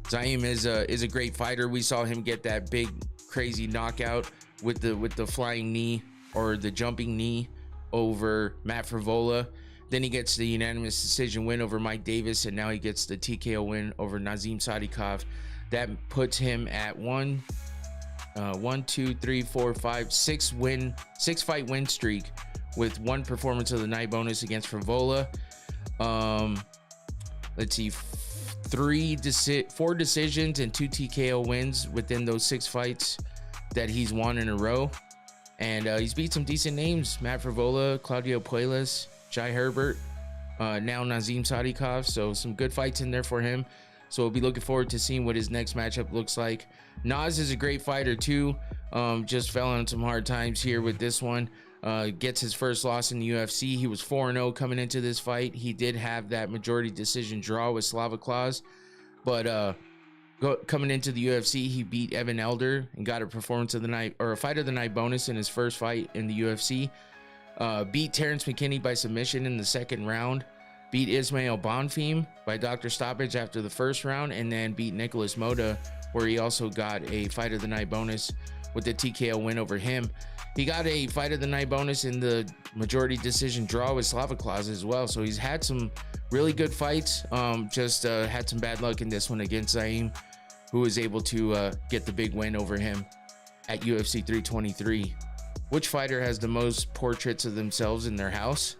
Zaim is a great fighter. We saw him get that big crazy knockout with the flying knee, or the jumping knee, over Matt Frivola. Then he gets the unanimous decision win over Mike Davis, and now he gets the TKO win over Nazim Sadikov. That puts him at 6 fight win streak, with 1 performance of the night bonus against Frivola. Let's see, 4 decisions and 2 TKO wins within those 6 fights that he's won in a row. And he's beat some decent names: Matt Frivola, Claudio Puelles, Jai Herbert, now Nazim Sadikov. So some good fights in there for him. So we'll be looking forward to seeing what his next matchup looks like. Nas is a great fighter too. Just fell on some hard times here with this one. Gets his first loss in the UFC. He was 4-0 coming into this fight. He did have that majority decision draw with Slava Claus, but coming into the UFC, he beat Evan Elder and got a performance of the night, or a fight of the night bonus in his first fight in the UFC. Beat Terrence McKinney by submission in the second round. Beat Ismail Bonfim by doctor stoppage after the first round, and then beat Nicholas Moda, where he also got a fight of the night bonus with the TKO win over him. He got a fight of the night bonus in the majority decision draw with Slava Claus as well. So he's had some really good fights. Just had some bad luck in this one against Zaim, who was able to get the big win over him at UFC 323. Which fighter has the most portraits of themselves in their house?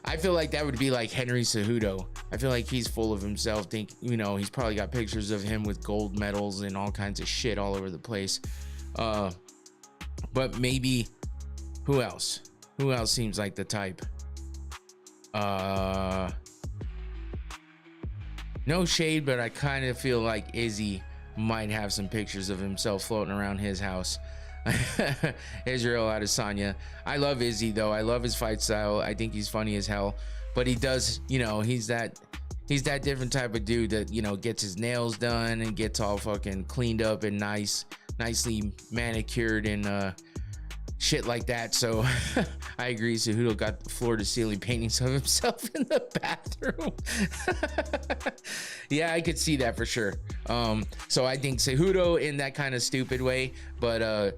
I feel like that would be like Henry Cejudo. I feel like he's full of himself. He's probably got pictures of him with gold medals and all kinds of shit all over the place. But maybe, who else? Who else seems like the type? No shade, but I kind of feel like Izzy might have some pictures of himself floating around his house. Israel Adesanya. I love Izzy though. I love his fight style. I think he's funny as hell. But he does, he's that different type of dude that, gets his nails done and gets all fucking cleaned up and nicely manicured and shit like that. So I agree. Cejudo got the floor to ceiling paintings of himself in the bathroom. Yeah, I could see that for sure. So I think Cejudo in that kind of stupid way, but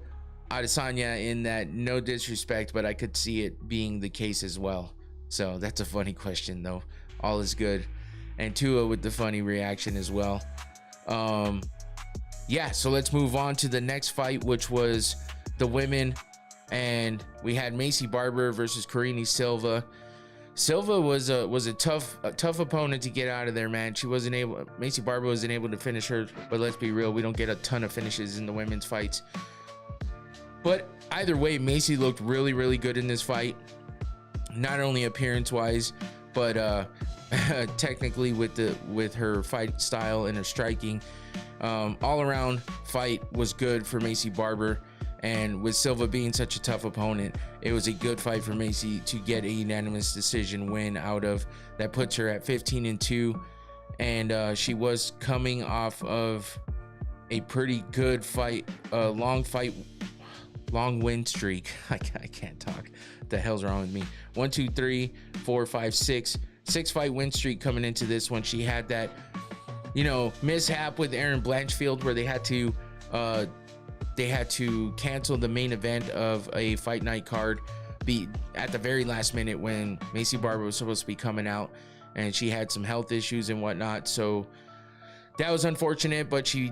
Adesanya in that, no disrespect, but I could see it being the case as well. So that's a funny question though. all is good. And Tua with the funny reaction as well. Yeah, so let's move on to the next fight, which was the women, and we had Macy Barber versus Karine Silva. Silva was a tough opponent to get out of there, man. Macy Barber wasn't able to finish her, but let's be real, we don't get a ton of finishes in the women's fights. But either way, Macy looked really, really good in this fight, not only appearance wise, but technically with her fight style and her striking. All around fight was good for Macy Barber, and with Silva being such a tough opponent, it was a good fight for Macy to get a unanimous decision win out of. That puts her at 15-2, and she was coming off of a pretty good fight, long win streak. I can't talk. What the hell's wrong with me? 1 2 3 4 5 6 fight win streak coming into this one. She had that mishap with Aaron Blanchfield where they had to cancel the main event of a fight night card at the very last minute when Macy Barber was supposed to be coming out, and she had some health issues and whatnot. So that was unfortunate, but she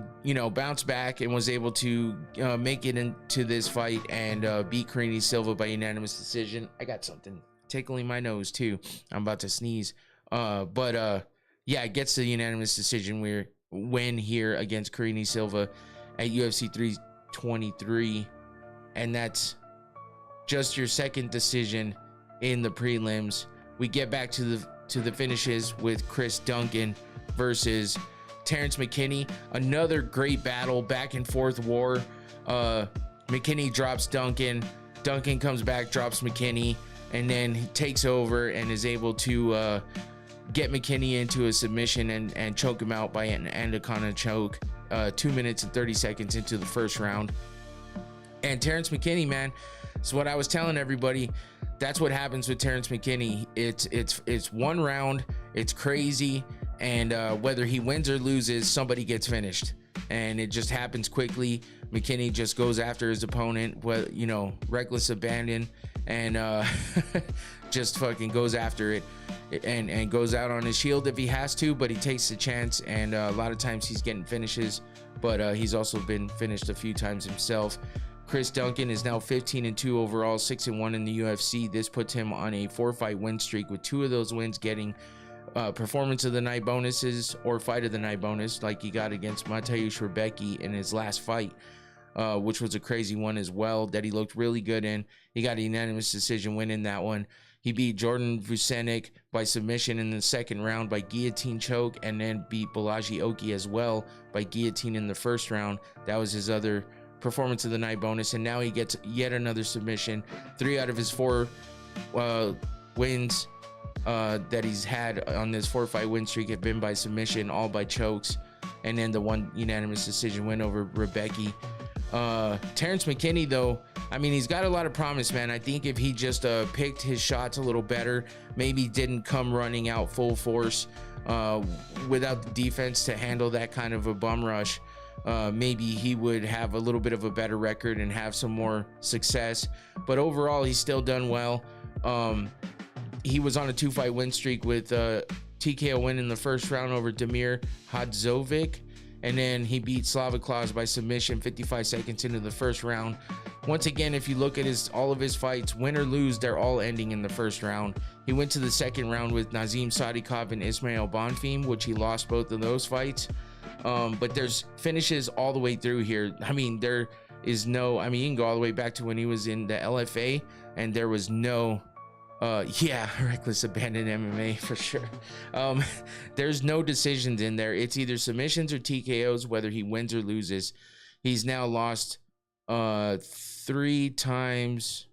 bounced back and was able to make it into this fight and beat Karine Silva by unanimous decision. I got something tickling my nose too. I'm about to sneeze. Yeah, it gets the unanimous decision win here against Karine Silva at UFC 323, and that's just your second decision in the prelims. We get back to the finishes with Chris Duncan versus Terrence McKinney. Another great battle, back and forth war. McKinney drops Duncan. Duncan comes back, drops McKinney, and then he takes over and is able to get McKinney into a submission and choke him out by an anaconda choke 2 minutes and 30 seconds into the first round. And Terrence McKinney, man, so what I was telling everybody, that's what happens with Terrence McKinney. It's one round, it's crazy, and whether he wins or loses, somebody gets finished, and it just happens quickly. McKinney just goes after his opponent, reckless abandon, and just fucking goes after it, and goes out on his shield if he has to, but he takes the chance, and a lot of times he's getting finishes, but he's also been finished a few times himself. Chris Duncan is now 15-2 overall, 6-1 in the UFC. This puts him on a 4-fight win streak, with 2 of those wins getting performance of the night bonuses or fight of the night bonus, like he got against Mateusz Rebecki in his last fight, which was a crazy one as well that he looked really good in. He got a unanimous decision win in that one. He beat Jordan Vucenic by submission in the second round by guillotine choke, and then beat Balaji Oki as well by guillotine in the first round. That was his other performance of the night bonus, and now he gets yet another submission. 3 out of his 4 wins that he's had on this 4-fight win streak have been by submission, all by chokes, and then the one unanimous decision win over Rebecki. Terrence McKinney, though, I mean, he's got a lot of promise, man. I think if he just picked his shots a little better, maybe didn't come running out full force without the defense to handle that kind of a bum rush, maybe he would have a little bit of a better record and have some more success. But overall, he's still done well. He was on a 2-fight win streak with TKO win in the first round over Damir Hadzovic, and then he beat Slava Klaus by submission 55 seconds into the first round. Once again, if you look at all of his fights, win or lose, they're all ending in the first round. He went to the second round with Nazim Sadikov and Ismail Bonfim, which he lost both of those fights. But there's finishes all the way through here. I mean, there is no, I mean, you can go all the way back to when he was in the LFA, and there was no, reckless abandon MMA for sure. There's no decisions in there. It's either submissions or TKOs, whether he wins or loses. He's now lost 3 times.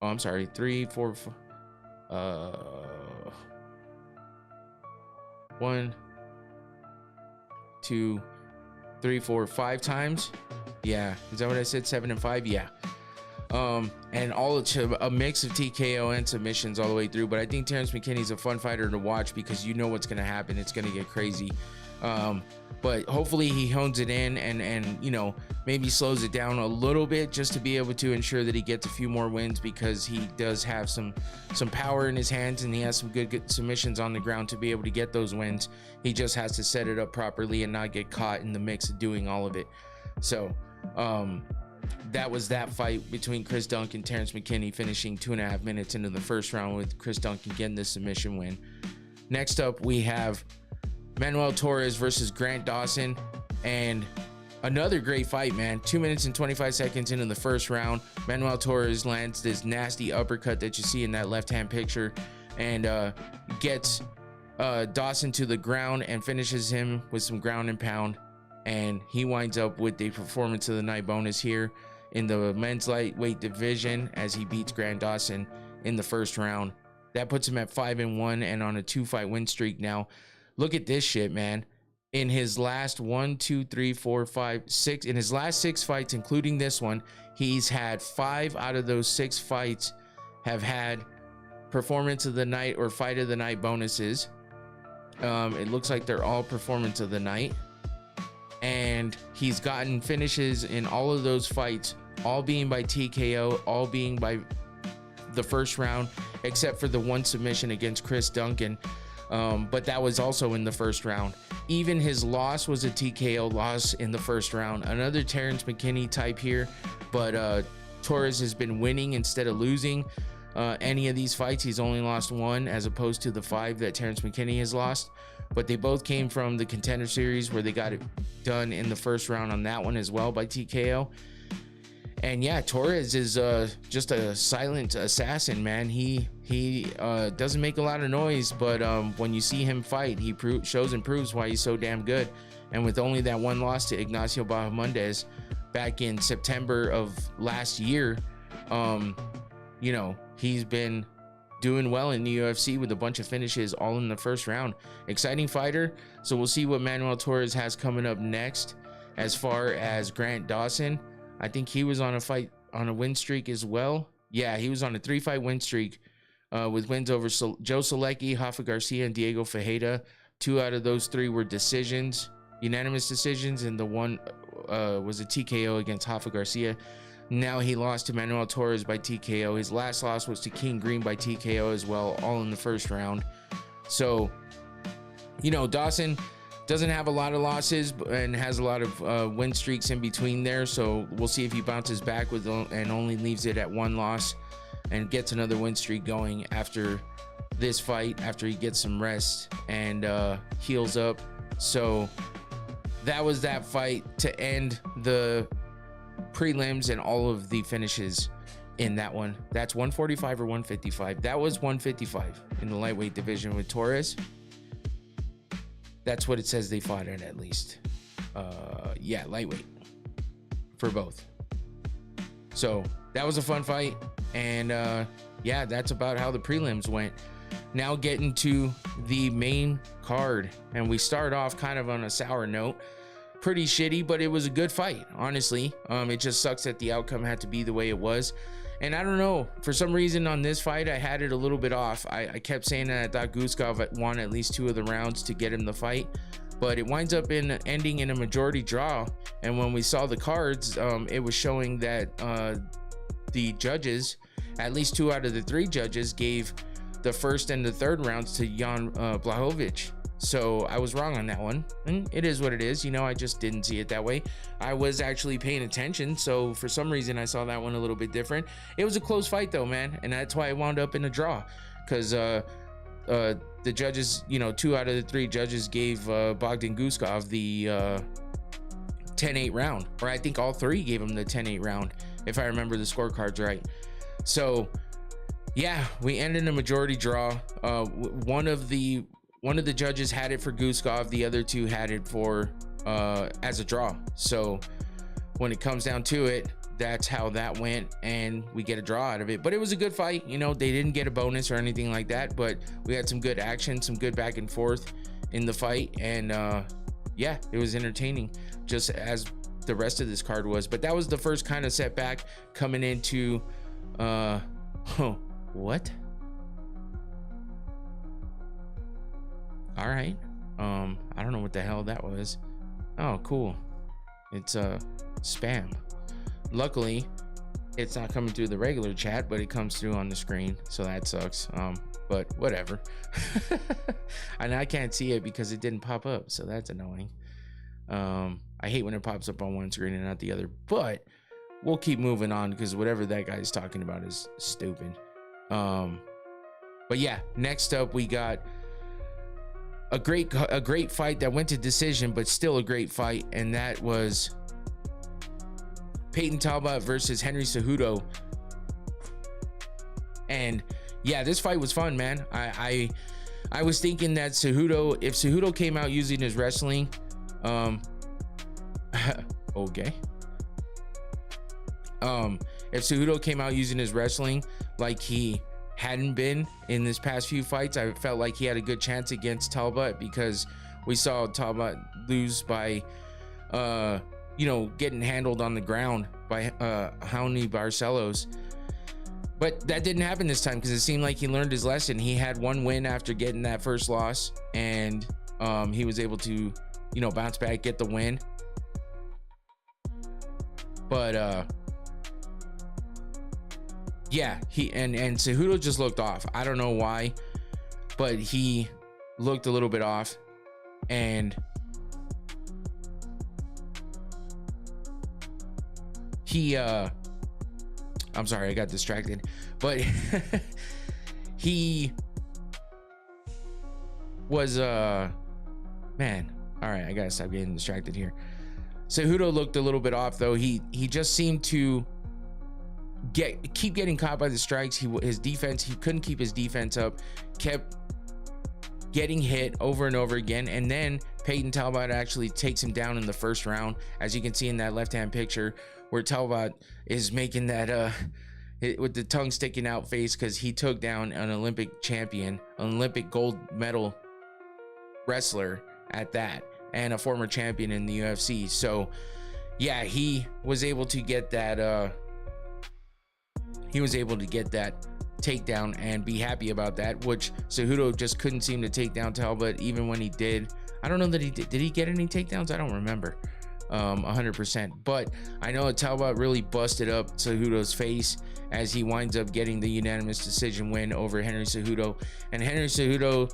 Oh, I'm sorry, 3, 4, 1, 2, 3, 4, 5 times. Yeah, is that what I said? 7 and 5. Yeah. And all a mix of TKO and submissions all the way through. But I think Terrence McKinney's a fun fighter to watch because you know what's going to happen. It's going to get crazy. But hopefully he hones it in and you know, maybe slows it down a little bit just to be able to ensure that he gets a few more wins, because he does have some power in his hands and he has some good submissions on the ground to be able to get those wins. He just has to set it up properly and not get caught in the mix of doing all of it. So that was that fight between Chris Duncan and Terrence McKinney, finishing 2.5 minutes into the first round with Chris Duncan getting the submission win. Next up, we have Manuel Torres versus Grant Dawson, and another great fight, man. 2 minutes and 25 seconds into the first round, Manuel Torres lands this nasty uppercut that you see in that left-hand picture, and gets Dawson to the ground and finishes him with some ground and pound, and he winds up with the performance of the night bonus here in the men's lightweight division as he beats Grant Dawson in the first round. That puts him at 5-1 and on a 2-fight win streak now. Look at this shit, man. In his last 1, 2, 3, 4, 5, 6, in his last 6 fights, including this one, he's had 5 out of those 6 fights have had performance of the night or fight of the night bonuses. It looks like they're all performance of the night. And he's gotten finishes in all of those fights, all being by TKO, all being by the first round, except for the one submission against Chris Duncan. But that was also in the first round. Even his loss was a TKO loss in the first round. Another Terrence McKinney type here, but Torres has been winning instead of losing any of these fights. He's only lost 1 as opposed to the 5 that Terrence McKinney has lost. But they both came from the Contender Series, where they got it done in the first round on that one as well by TKO. And yeah, Torres is just a silent assassin, man. He doesn't make a lot of noise, but when you see him fight, he shows and proves why he's so damn good. And with only that one loss to Ignacio Bahamondes back in September of last year, you know, he's been doing well in the UFC with a bunch of finishes all in the first round. Exciting fighter. So we'll see what Manuel Torres has coming up next. As far as Grant Dawson, I think he was on a win streak as well. Yeah, he was on a 3-fight win streak with wins over Joe Solecki, Rafa Garcia, and Diego Fajeda. 2 out of those 3 were decisions, unanimous decisions, and the one was a TKO against Rafa Garcia. Now he lost to Manuel Torres by TKO. His last loss was to King Green by TKO as well, all in the first round. So, you know, Dawson doesn't have a lot of losses and has a lot of win streaks in between there. So we'll see if he bounces back with and only leaves it at 1 loss and gets another win streak going after this fight, after he gets some rest and heals up. So that was that fight to end the prelims and all of the finishes in that one. That's 145 or 155. That was 155 in the lightweight division with Torres. That's what it says they fought at least. Yeah, lightweight for both. So that was a fun fight. And yeah, that's about how the prelims went. Now getting to the main card. And we start off kind of on a sour note. Pretty shitty, but it was a good fight, honestly. It just sucks that the outcome had to be the way it was. And I don't know, for some reason on this fight, I had it a little bit off. I kept saying that I thought Guskov won at least 2 of the rounds to get him the fight, but it winds up ending in a majority draw. And when we saw the cards, it was showing that the judges, at least 2 out of the 3 judges, gave the first and the third rounds to Jan Blachowicz. So I was wrong on that one, and it is what it is. You know, I just didn't see it that way. I was actually paying attention, so for some reason I saw that one a little bit different. It was a close fight though, man, and that's why I wound up in a draw, because the judges, you know, 2 out of the 3 judges gave Bogdan Guskov the 10-8 round, or I think all 3 gave him the 10-8 round, if I remember the scorecards right. So yeah, we ended in a majority draw. One of the judges had it for Guskov, the other 2 had it for as a draw. So when it comes down to it, that's how that went, and we get a draw out of it. But it was a good fight. You know, they didn't get a bonus or anything like that, but we had some good action, some good back and forth in the fight, and yeah, it was entertaining, just as the rest of this card was. But that was the first kind of setback coming into what? All right. I don't know what the hell that was. Oh, cool. It's spam. Luckily, it's not coming through the regular chat, but it comes through on the screen, so that sucks. But whatever. And I can't see it because it didn't pop up, so that's annoying. I hate when it pops up on one screen and not the other, but we'll keep moving on because whatever that guy's talking about is stupid. But yeah, next up we got a great fight that went to decision, but still a great fight, and that was Peyton Talbot versus Henry Cejudo. And yeah, this fight was fun, man. I was thinking that Cejudo, if Cejudo came out using his wrestling, okay. If Cejudo came out using his wrestling like he hadn't been in this past few fights, I felt like he had a good chance against Talbot, because we saw Talbot lose by getting handled on the ground by Raoni Barcelos. But that didn't happen this time because it seemed like he learned his lesson. He had one win after getting that first loss, and he was able to bounce back, get the win. But yeah, he and Cejudo just looked off. I don't know why, but he looked a little bit off, and he I'm sorry, I got distracted, but he was man, all right, I gotta stop getting distracted here. Cejudo looked a little bit off though. He just seemed to keep getting caught by the strikes. His defense, he couldn't keep his defense up, kept getting hit over and over again, and then Peyton Talbot actually takes him down in the first round, as you can see in that left-hand picture where Talbot is making that with the tongue sticking out face, because he took down an Olympic champion, an Olympic gold medal wrestler at that, and a former champion in the UFC. So yeah, he was able to get that takedown and be happy about that, which Cejudo just couldn't seem to take down Talbot even when he did. I don't know that he did he get any takedowns? I don't remember 100%, but I know Talbot really busted up Cejudo's face as he winds up getting the unanimous decision win over Henry Cejudo. And Henry Cejudo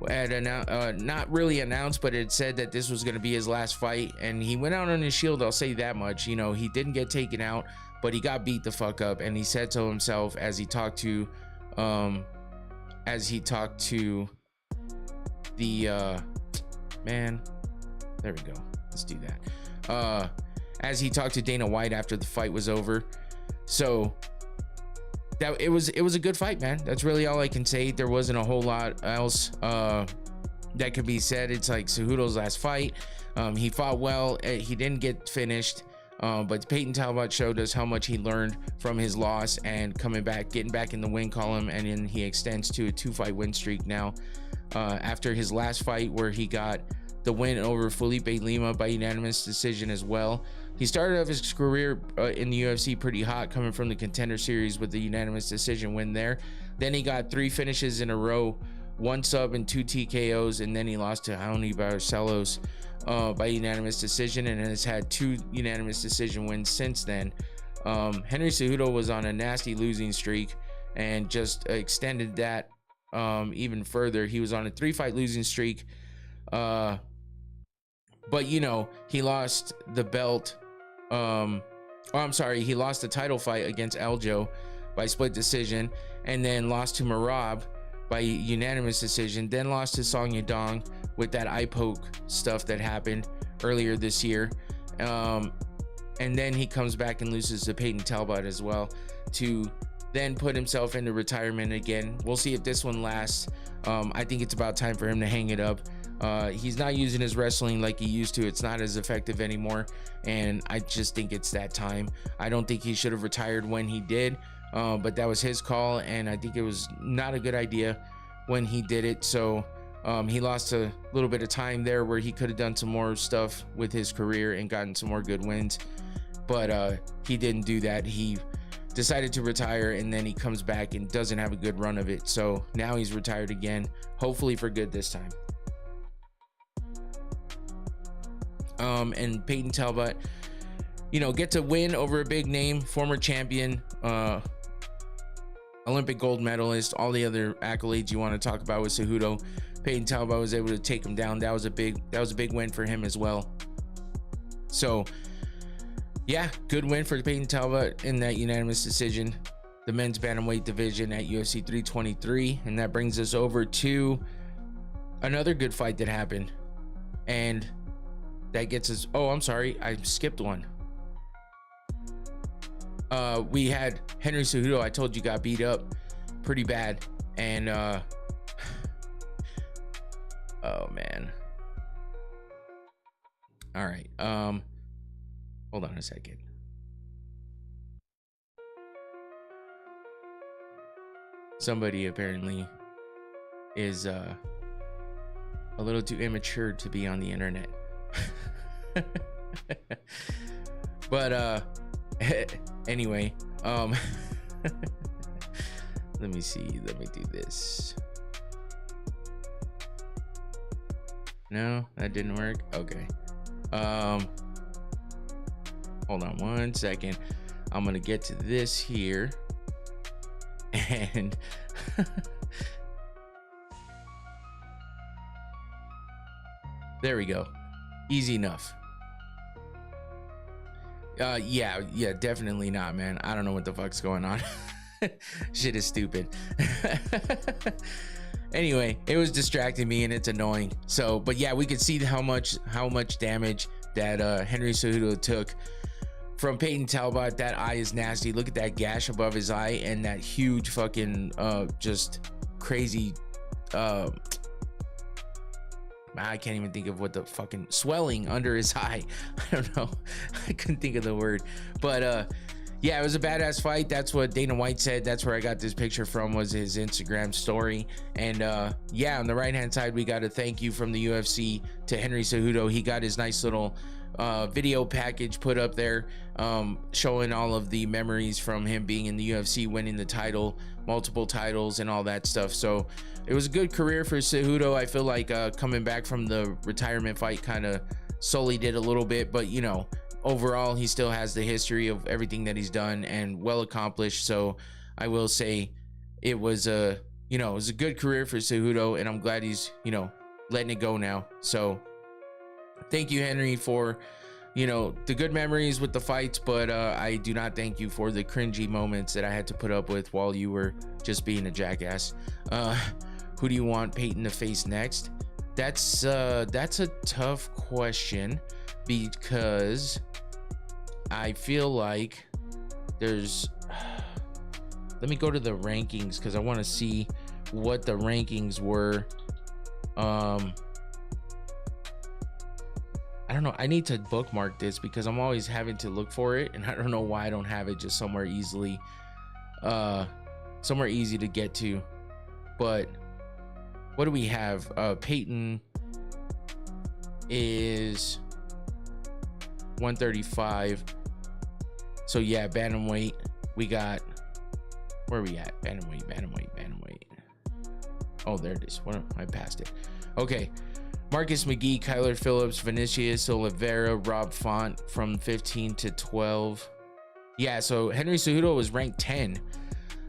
had not really announced, but it said that this was going to be his last fight, and he went out on his shield. I'll say that much. He didn't get taken out, but he got beat the fuck up, and he said to himself as he talked to the man, there we go, let's do that, as he talked to Dana White after the fight was over. So that it was a good fight, man. That's really all I can say. There wasn't a whole lot else that could be said. It's like Cejudo's last fight. He fought well. He didn't get finished. But Peyton Talbot showed us how much he learned from his loss and getting back in the win column, and then he extends to a 2-fight win streak now. After his last fight, where he got the win over Felipe Lima by unanimous decision as well. He started off his career in the UFC pretty hot, coming from the Contender Series with the unanimous decision win there. Then he got 3 finishes in a row, 1 sub and 2 TKOs, and then he lost to Raoni Barcelos by unanimous decision, and has had 2 unanimous decision wins since then. Henry Cejudo was on a nasty losing streak and just extended that even further. He was on a 3-fight losing streak, but he lost the belt. He lost the title fight against Aljo by split decision, and then lost to Merab by unanimous decision, then lost to Song Yadong with that eye poke stuff that happened earlier this year. And then he comes back and loses to Peyton Talbot as well, to then put himself into retirement again. We'll see if this one lasts. I think it's about time for him to hang it up. He's not using his wrestling like he used to. It's not as effective anymore, and I just think it's that time. I don't think he should have retired when he did, but that was his call, and I think it was not a good idea when he did it. So he lost a little bit of time there where he could have done some more stuff with his career and gotten some more good wins, but he didn't do that. He decided to retire, and then he comes back and doesn't have a good run of it. So now he's retired again, hopefully for good this time. And Peyton Talbot, you know, get to win over a big name, former champion, Olympic gold medalist, all the other accolades you want to talk about with Cejudo. Peyton Talbot was able to take him down. That was a big win for him as well. So yeah, good win for Peyton Talbot in that unanimous decision, the men's bantamweight division at UFC 323. And that brings us over to another good fight that happened, and that gets us, oh, I'm sorry, I skipped one. We had Henry Cejudo, I told you, got beat up pretty bad, and oh man. All right, hold on a second. Somebody apparently is a little too immature to be on the internet. But anyway, let me see, let me do this. No, that didn't work. Okay, hold on one second. I'm gonna get to this here, and there we go. Easy enough. Yeah, definitely not, man. I don't know what the fuck's going on. Shit is stupid. Anyway, it was distracting me and it's annoying. So, but yeah, we could see how much damage that Henry Cejudo took from Peyton Talbot. That eye is nasty. Look at that gash above his eye and that huge fucking just crazy I can't even think of what the fucking swelling under his eye. I don't know. I couldn't think of the word. But yeah, it was a badass fight. That's what Dana White said. That's where I got this picture from, was his Instagram story. And yeah, on the right hand side, we got a thank you from the UFC to Henry Cejudo. He got his nice little video package put up there, showing all of the memories from him being in the UFC, winning the title, multiple titles, and all that stuff. So it was a good career for Cejudo. I feel like coming back from the retirement fight kind of sullied it a little bit, but you know, overall he still has the history of everything that he's done and well accomplished. So I will say it was a, you know, it was a good career for Cejudo, and I'm glad he's, you know, letting it go now. So thank you, Henry, for, you know, the good memories with the fights, but I do not thank you for the cringy moments that I had to put up with while you were just being a jackass. Who do you want Peyton to face next? That's a tough question, because I feel like there's let me go to the rankings, because I want to see what the rankings were. I don't know. I need to bookmark this because I'm always having to look for it, and I don't know why I don't have it just somewhere easily, somewhere easy to get to. But what do we have? Peyton is 135. So yeah, bantamweight. We got, where are we at? Bantamweight. Oh, there it is. What, I passed it. Okay. Marcus McGee, Kyler Phillips, Vinicius Oliveira, Rob Font from 15 to 12. Yeah, so Henry Cejudo was ranked 10.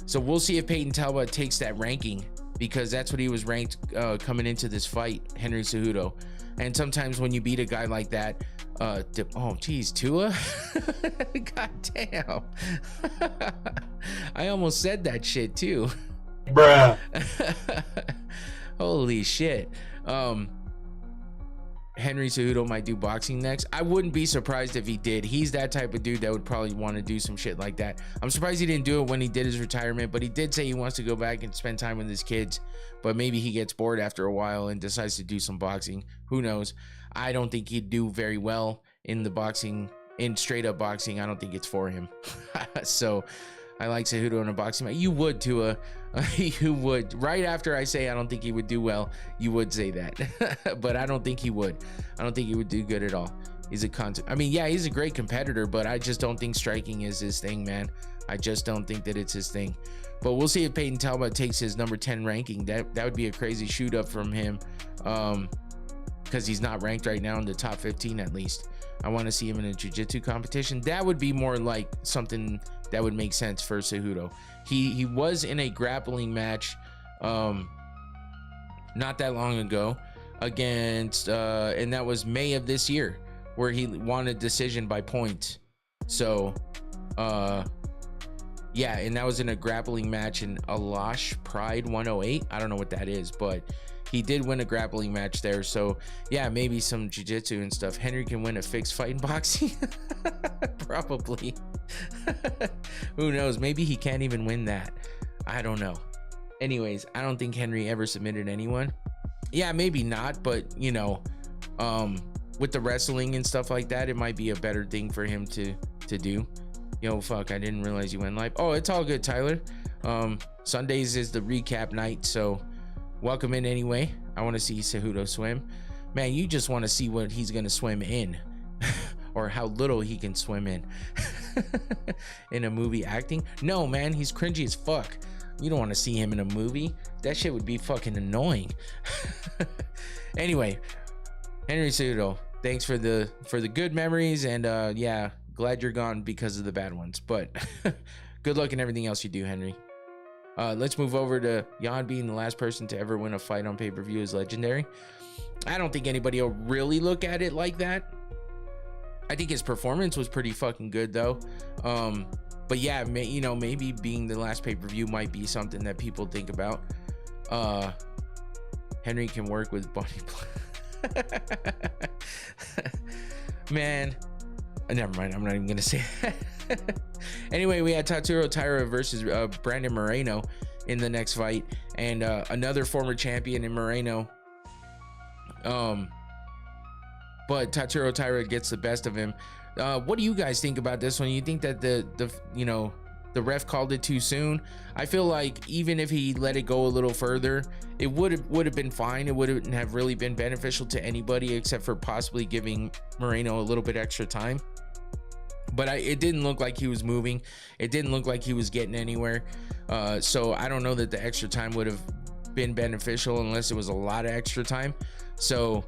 So we'll see if Peyton Talbot takes that ranking, because that's what he was ranked coming into this fight, Henry Cejudo. And sometimes when you beat a guy like that, oh geez, Tua. God damn. I almost said that shit too. Bruh. Holy shit. Henry Cejudo might do boxing next. I wouldn't be surprised if he did. He's that type of dude that would probably want to do some shit like that. I'm surprised he didn't do it when he did his retirement, but he did say he wants to go back and spend time with his kids. But maybe he gets bored after a while and decides to do some boxing. Who knows? I don't think he'd do very well in the boxing, in straight up boxing. I don't think it's for him. So I like Cejudo in a boxing match. You would, Tua. You would. Right after I say I don't think he would do well, you would say that. But I don't think he would. I don't think he would do good at all. He's a I mean, yeah, he's a great competitor, but I just don't think striking is his thing, man. I just don't think that it's his thing. But we'll see if Peyton Talbot takes his number 10 ranking. That would be a crazy shoot up from him. because he's not ranked right now in the top 15 at least. I want to see him in a jiu-jitsu competition. That would be more like something that would make sense for Cejudo. He was in a grappling match not that long ago against and that was May of this year, where he won a decision by points. So yeah, and that was in a grappling match in Alash Pride 108. I don't know what that is, but he did win a grappling match there. So yeah, maybe some jiu-jitsu and stuff. Henry can win a fixed fight in boxing. Probably. Who knows? Maybe he can't even win that. I don't know. Anyways, I don't think Henry ever submitted anyone. Yeah, maybe not, but you know, with the wrestling and stuff like that, it might be a better thing for him to do. Yo, fuck, I didn't realize you went live. Oh, it's all good, Tyler. Sundays is the recap night, so welcome in anyway. I want to see Cejudo swim. Man, you just want to see what he's gonna swim in. Or how little he can swim in. In a movie acting. No, man, he's cringy as fuck. You don't want to see him in a movie. That shit would be fucking annoying. Anyway, Henry Cejudo, thanks for the good memories, and yeah, glad you're gone because of the bad ones, but good luck in everything else you do, Henry. Let's move over to Jan being the last person to ever win a fight on pay-per-view is legendary. I don't think anybody will really look at it like that. I think his performance was pretty fucking good though. But yeah, you know, maybe being the last pay-per-view might be something that people think about. Henry can work with Bonnie. Man, never mind, I'm not even gonna say that. Anyway, we had Tatsuro Taira versus Brandon Moreno in the next fight, and another former champion in Moreno. But Tatsuro Taira gets the best of him. What do you guys think about this one? You think that the you know, the ref called it too soon? I feel like even if he let it go a little further, it would have been fine. It wouldn't have really been beneficial to anybody except for possibly giving Moreno a little bit extra time. But it didn't look like he was moving. It didn't look like he was getting anywhere. So I don't know that the extra time would have been beneficial unless it was a lot of extra time. So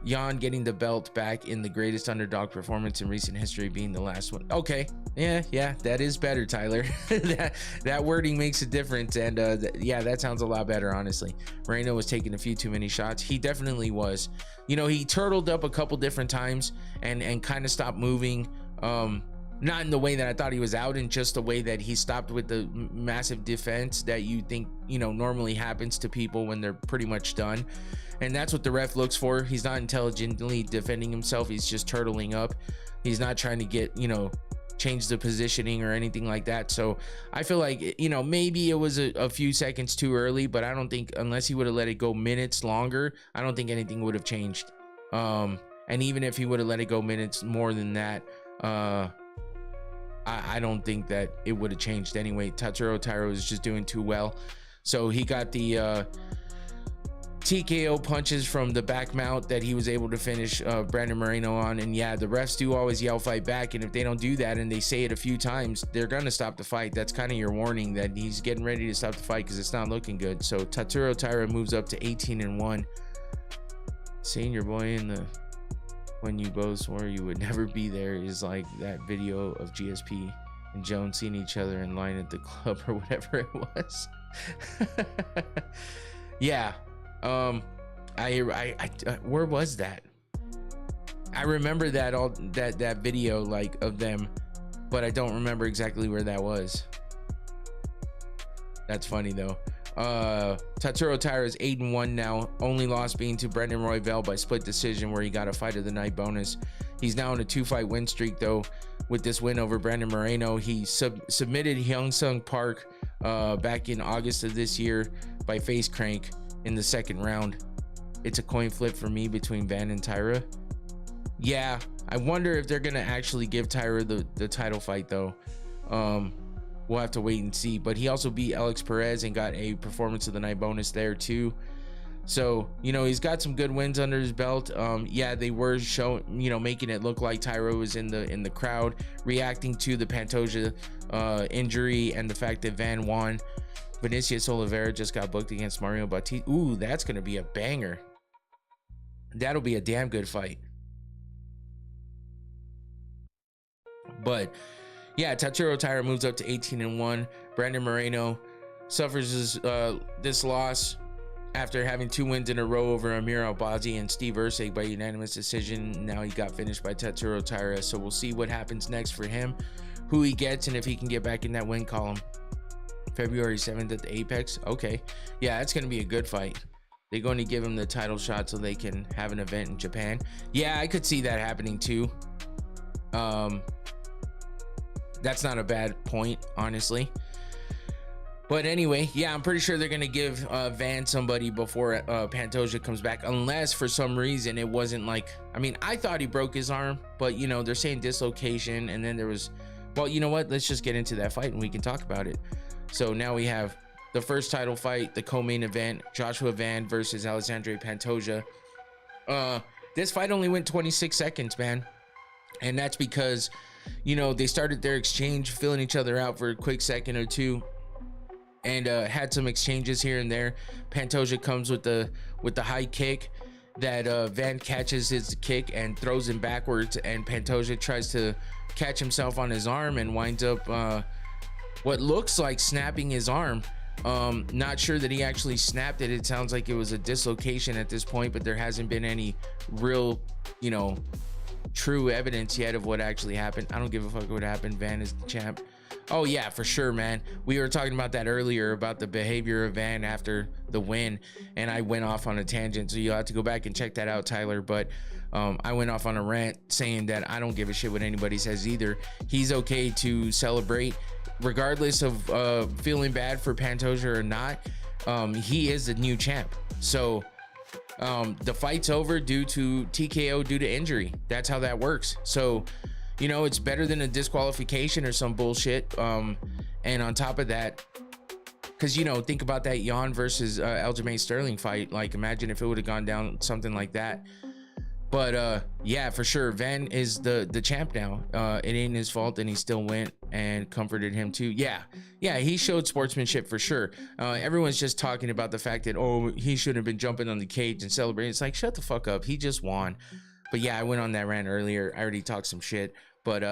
Jan getting the belt back in the greatest underdog performance in recent history, being the last one. Okay, yeah, that is better, Tyler. that wording makes a difference, and yeah, that sounds a lot better, honestly. Moreno was taking a few too many shots. He definitely was. You know, he turtled up a couple different times and kind of stopped moving. Not in the way that I thought he was out, in just the way that he stopped with the massive defense that you think, you know, normally happens to people when they're pretty much done. And that's what the ref looks for. He's not intelligently defending himself. He's just turtling up. He's not trying to get, you know, change the positioning or anything like that. So I feel like, you know, maybe it was a few seconds too early, but I don't think, unless he would have let it go minutes longer, I don't think anything would have changed. And even if he would have let it go minutes more than that, I don't think that it would have changed anyway. Tatsuro Taira was just doing too well. So he got the TKO punches from the back mount that he was able to finish Brandon Moreno on. And yeah, the refs do always yell fight back, and if they don't do that and they say it a few times, they're gonna stop the fight. That's kind of your warning that he's getting ready to stop the fight because it's not looking good. So Tatsuro Taira moves up to 18-1. Seeing your boy in the when you both swore you would never be there is like that video of GSP and Jones seeing each other in line at the club or whatever it was. Yeah. Where was that? I remember that video like of them, but I don't remember exactly where that was. That's funny though. Tatsuro Taira is 8-1 now, only loss being to Brendan Royval by split decision, where he got a fight of the night bonus. He's now on a 2-fight win streak though. With this win over Brandon Moreno, he submitted Hyung Sung Park back in August of this year by face crank in the second round. It's a coin flip for me between Van and Taira. Yeah, I wonder if they're gonna actually give Taira the title fight though. We'll have to wait and see. But he also beat Alex Perez and got a performance of the night bonus there too. So, you know, he's got some good wins under his belt. Yeah, they were showing, you know, making it look like Taira was in the crowd, reacting to the Pantoja injury and the fact that Van won. Vinicius Oliveira just got booked against Mario Bautista. Ooh, that's gonna be a banger. That'll be a damn good fight. But yeah, Tatsuro Taira moves up to 18-1. Brandon Moreno suffers this loss after having 2 wins in a row over Amir Albazi and Steve Erceg by unanimous decision. Now he got finished by Tatsuro Taira, so we'll see what happens next for him, who he gets, and if he can get back in that win column. February 7th at the Apex. Okay, yeah, that's gonna be a good fight. They're going to give him the title shot so they can have an event in Japan. Yeah, I could see that happening too. That's not a bad point, honestly. But anyway, yeah, I'm pretty sure they're going to give Van somebody before Pantoja comes back, unless for some reason it wasn't like, I mean, I thought he broke his arm, but you know, they're saying dislocation, and then there was, well, you know what? Let's just get into that fight and we can talk about it. So now we have the first title fight, the co-main event, Joshua Van versus Alexandre Pantoja. This fight only went 26 seconds, man. And that's because, you know, they started their exchange, filling each other out for a quick second or two, and had some exchanges here and there. Pantoja comes with the high kick that Van catches his kick and throws him backwards, and Pantoja tries to catch himself on his arm and winds up what looks like snapping his arm. Not sure that he actually snapped it. It sounds like it was a dislocation at this point, but there hasn't been any real, you know, true evidence yet of what actually happened. I don't give a fuck what happened. Van is the champ. Oh yeah, for sure, man. We were talking about that earlier, about the behavior of Van after the win, and I went off on a tangent, so you'll have to go back and check that out, Tyler. But I went off on a rant saying that I don't give a shit what anybody says either. He's okay to celebrate regardless of feeling bad for Pantoja or not. He is the new champ, so the fight's over due to TKO, due to injury. That's how that works. So, you know, it's better than a disqualification or some bullshit. And on top of that, because, you know, think about that Jan versus Aljamain Sterling fight. Like, imagine if it would have gone down something like that. But yeah, for sure, Van is the champ now. It ain't his fault, and he still went and comforted him too. Yeah, he showed sportsmanship for sure. Everyone's just talking about the fact that, oh, he shouldn't have been jumping on the cage and celebrating. It's like, shut the fuck up, he just won. But yeah, I went on that rant earlier. I already talked some shit, but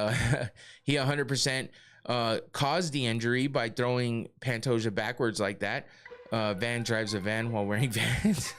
he 100% caused the injury by throwing Pantoja backwards like that. Van drives a van while wearing Vans.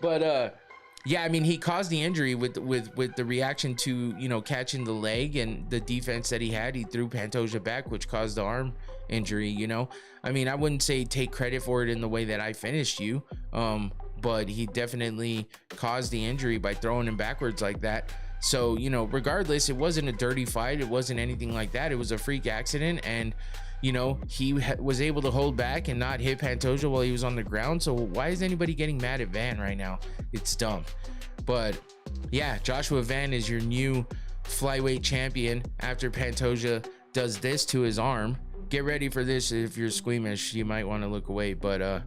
But yeah, I mean, he caused the injury with the reaction to, you know, catching the leg and the defense that he had. He threw Pantoja back, which caused the arm injury, you know. I mean, I wouldn't say take credit for it in the way that I finished you, but he definitely caused the injury by throwing him backwards like that. So, you know, regardless, it wasn't a dirty fight. It wasn't anything like that. It was a freak accident, and you know, he was able to hold back and not hit Pantoja while he was on the ground. So why is anybody getting mad at Van right now? It's dumb. But yeah, Joshua Van is your new flyweight champion after Pantoja does this to his arm. Get ready for this. If you're squeamish, you might want to look away. But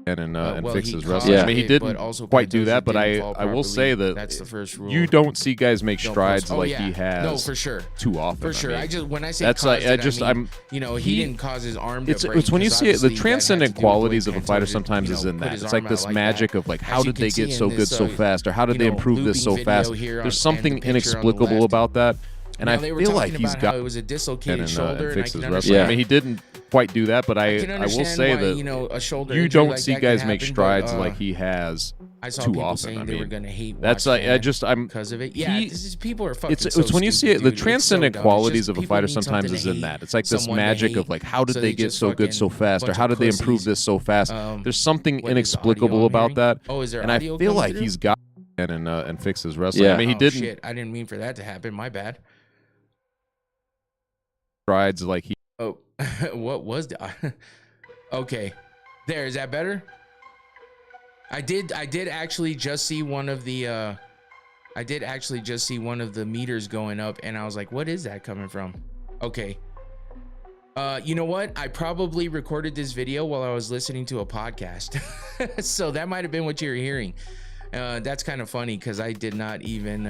and fix his wrestling. Yeah. I mean, he didn't quite do that, but I will say that that's the first rule. You don't see guys make strides he has. No, for sure. Too often. For sure. I mean, I just, when I say that's caused like, I mean, you know, he didn't cause his arm to break. It's when you see it, the transcendent qualities of a fighter sometimes is in that. It's like this magic of like, how did they get so good so fast, or how did they improve this so fast? There's something inexplicable about that. And I feel like he's got it was a dislocated shoulder, and fix his wrestling. I mean, he didn't quite do that, but I will say that you know, a shoulder you don't like see guys make strides like he has too often. I mean, gonna hate that's like I'm because of it. Yeah, people are fucking. It's when you see it, the transcendent qualities of a fighter sometimes is in that. It's like this magic of like, how did they get so good so fast, or how did they improve this so fast? There's something inexplicable about that, and I feel like he's got and fix his wrestling. I mean, he didn't. Shit, I didn't mean for that to happen. My bad. Strides like he. Oh, what was that? Okay, there, is that better? I did actually just see one of the meters going up, and I was like, what is that coming from? Okay. You know what? I probably recorded this video while I was listening to a podcast. So that might have been what you were hearing. That's kind of funny because I did not even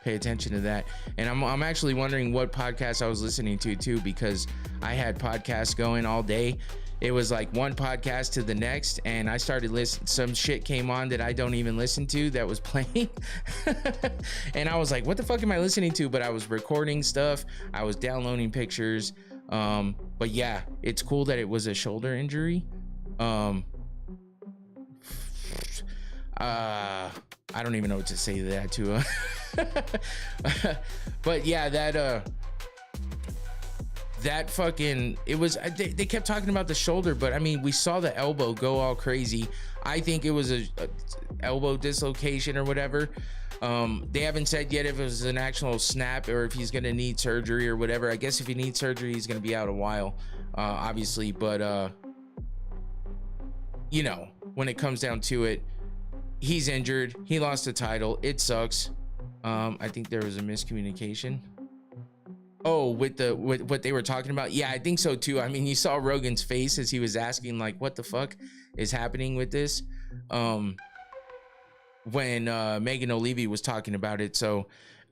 pay attention to that. And I'm actually wondering what podcast I was listening to too, because I had podcasts going all day. It was like one podcast to the next, and I started listening. Some shit came on that I don't even listen to that was playing. And I was like, what the fuck am I listening to? But I was recording stuff. I was downloading pictures. But yeah, it's cool that it was a shoulder injury. I don't even know what to say to that too. But yeah, that fucking, it was, they kept talking about the shoulder, but I mean, we saw the elbow go all crazy. I think it was a elbow dislocation or whatever. They haven't said yet if it was an actual snap or if he's gonna need surgery or whatever. I guess if he needs surgery, he's gonna be out a while, obviously. But you know, when it comes down to it, he's injured. He lost the title. It sucks. I think there was a miscommunication. Oh, with what they were talking about? Yeah, I think so too. I mean, you saw Rogan's face as he was asking, like, what the fuck is happening with this? When Megan O'Leary was talking about it. So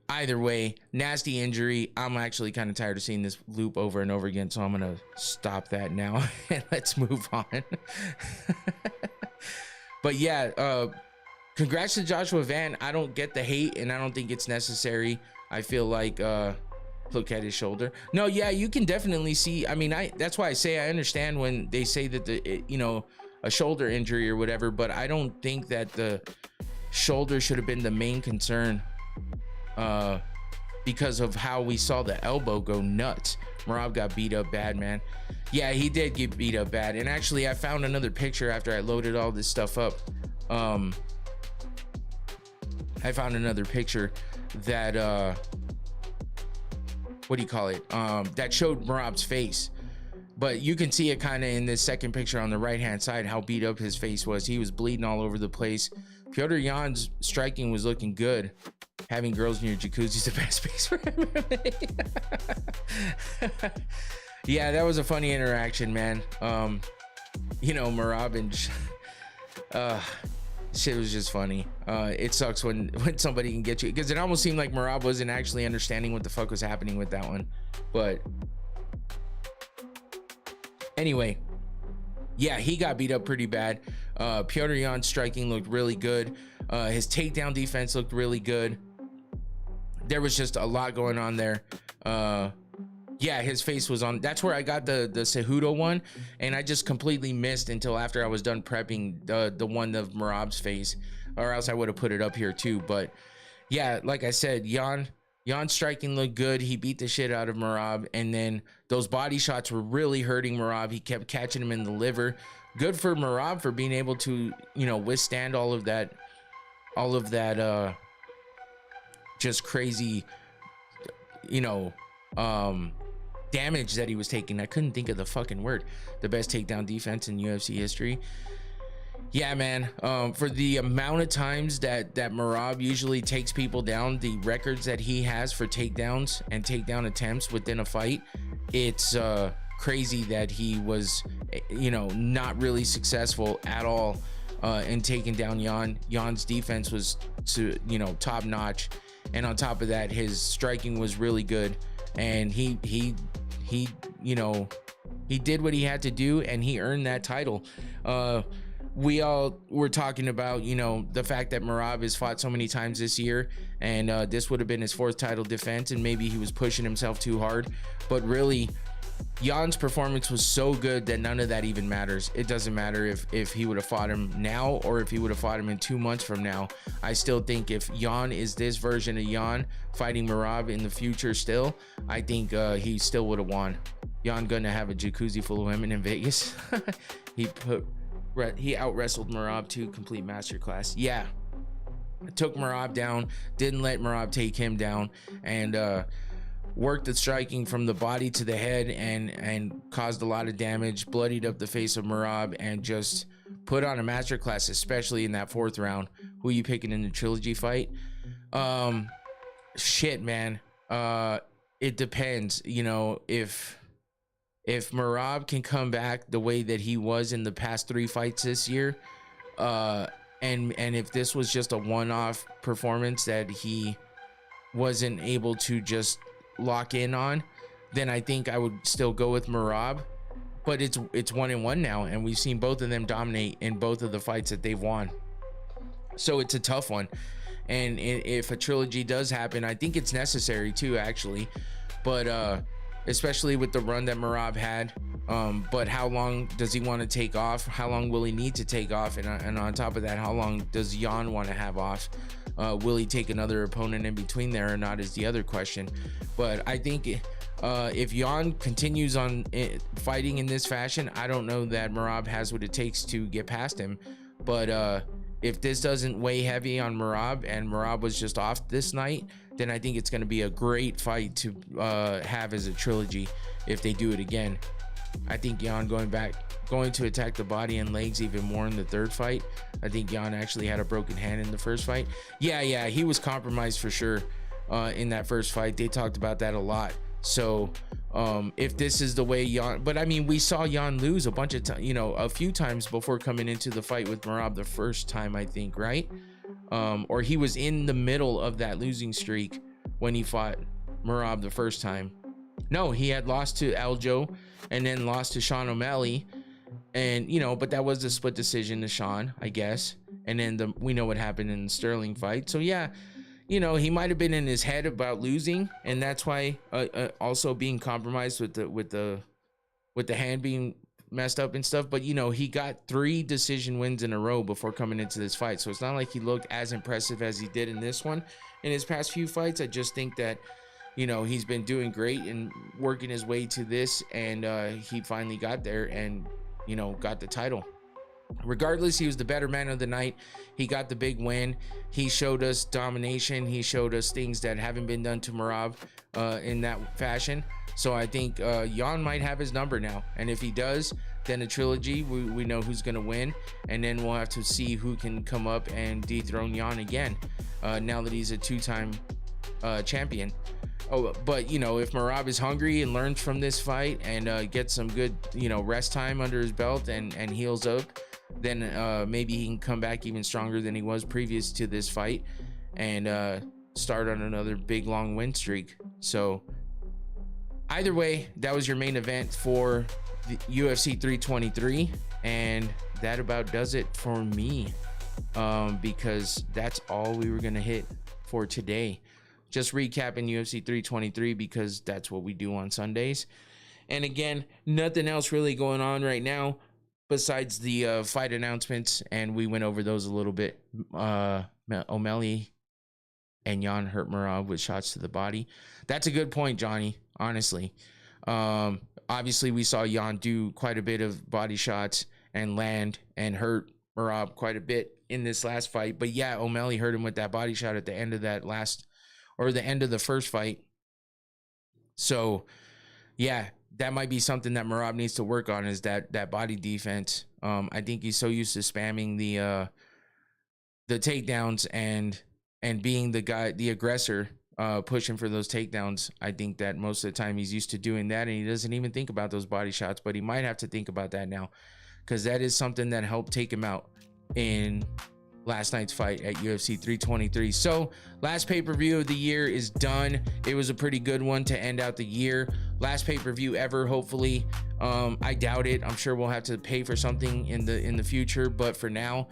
either way, nasty injury. I'm actually kind of tired of seeing this loop over and over again. So I'm going to stop that now and let's move on. But yeah, congrats to Joshua Van. I don't get the hate and I don't think it's necessary. I feel like, look at his shoulder. No, yeah, you can definitely see. I mean, that's why I say I understand when they say that a shoulder injury or whatever, but I don't think that the shoulder should have been the main concern, because of how we saw the elbow go nuts. Merab got beat up bad, man. Yeah, he did get beat up bad. And actually, I found another picture after I loaded all this stuff up. I found another picture that what do you call it? That showed Merab's face. But you can see it kind of in this second picture on the right-hand side, how beat up his face was. He was bleeding all over the place. Petr Yan's striking was looking good. Having girls in your jacuzzi is the best space for MMA. Yeah, that was a funny interaction, man. Merab and shit was just funny. It sucks when somebody can get you, because it almost seemed like Merab wasn't actually understanding what the fuck was happening with that one. But anyway, yeah, he got beat up pretty bad. Petr Yan's striking looked really good. His takedown defense looked really good. There was just a lot going on there. Yeah, his face was on. That's where I got the Cejudo one, and I just completely missed until after I was done prepping the one of Merab's face, or else I would have put it up here too. But yeah, like I said, Yan's striking looked good. He beat the shit out of Merab, and then those body shots were really hurting Merab. He kept catching him in the liver. Good for Merab for being able to, withstand all of that just crazy, damage that he was taking. I couldn't think of the fucking word. The best takedown defense in UFC history. Yeah, man. For the amount of times that Merab usually takes people down, the records that he has for takedowns and takedown attempts within a fight, it's crazy that he was, not really successful at all in taking down Yan. Yan's defense was top notch, and on top of that, his striking was really good, and he did what he had to do, and he earned that title. We all were talking about, the fact that Merab has fought so many times this year, and this would have been his fourth title defense, and maybe he was pushing himself too hard. But really, Yan's performance was so good that none of that even matters. It doesn't matter if he would have fought him now or if he would have fought him in 2 months from now. I still think if Yan is this version of Yan fighting Merab in the future still, I think he still would have won. Yan gonna have a jacuzzi full of women in Vegas. He out wrestled Merab to complete masterclass. Yeah, took Merab down, didn't let Merab take him down, and worked the striking from the body to the head and caused a lot of damage, bloodied up the face of Merab, and just put on a masterclass, especially in that fourth round. Who you picking in the trilogy fight? Shit, man. It depends. If Merab can come back the way that he was in the past 3 fights this year, and if this was just a one-off performance that he wasn't able to just lock in on, then I think I would still go with Merab. But it's 1-1 now, and we've seen both of them dominate in both of the fights that they've won. So it's a tough one. And if a trilogy does happen, I think it's necessary too, actually. But especially with the run that Merab had. But how long does he want to take off? How long will he need to take off? And on top of that, how long does Jan want to have off? Will he take another opponent in between there or not is the other question. But I think if Jan continues on fighting in this fashion, I don't know that Merab has what it takes to get past him. But if this doesn't weigh heavy on Merab and Merab was just off this night, then I think it's going to be a great fight to have as a trilogy if they do it again. I think Jan going to attack the body and legs even more in the third fight. I think Jan actually had a broken hand in the first fight. Yeah, he was compromised for sure in that first fight. They talked about that a lot. So if this is the way Jan, but I mean, we saw Jan lose a bunch of times, a few times before coming into the fight with Merab the first time, I think, right? Or he was in the middle of that losing streak when he fought Merab the first time. No, he had lost to Aljo and then lost to Sean O'Malley, and but that was a split decision to Sean, I guess. And then we know what happened in the Sterling fight. So yeah, he might have been in his head about losing, and that's why also being compromised with the hand being messed up and stuff. But he got 3 decision wins in a row before coming into this fight, so it's not like he looked as impressive as he did in this one in his past few fights. I just think that he's been doing great and working his way to this, and he finally got there and got the title. Regardless, he was the better man of the night. He got the big win. He showed us domination. He showed us things that haven't been done to Merab in that fashion. So I think Jan might have his number now, and if he does, then a trilogy, we know who's going to win, and then we'll have to see who can come up and dethrone Jan again now that he's a 2-time champion. Oh, but if Merab is hungry and learns from this fight and gets some good rest time under his belt and heals up, then maybe he can come back even stronger than he was previous to this fight and start on another big long win streak. So either way, that was your main event for the UFC 323, and that about does it for me, because that's all we were gonna hit for today. Just recapping UFC 323 because that's what we do on Sundays. And again, nothing else really going on right now besides the fight announcements, and we went over those a little bit. O'Malley and Jan hurt Merab with shots to the body. That's a good point, Johnny, honestly. Obviously, we saw Jan do quite a bit of body shots and land and hurt Merab quite a bit in this last fight. But yeah, O'Malley hurt him with that body shot at the end of that the end of the first fight. So yeah, that might be something that Merab needs to work on, is that body defense. I think he's so used to spamming the takedowns and being the aggressor, pushing for those takedowns. I think that most of the time he's used to doing that, and he doesn't even think about those body shots, but he might have to think about that now, because that is something that helped take him out in last night's fight at UFC 323. So last pay-per-view of the year is done. It was a pretty good one to end out the year. Last pay-per-view ever, hopefully. I doubt it. I'm sure we'll have to pay for something in the future, but for now,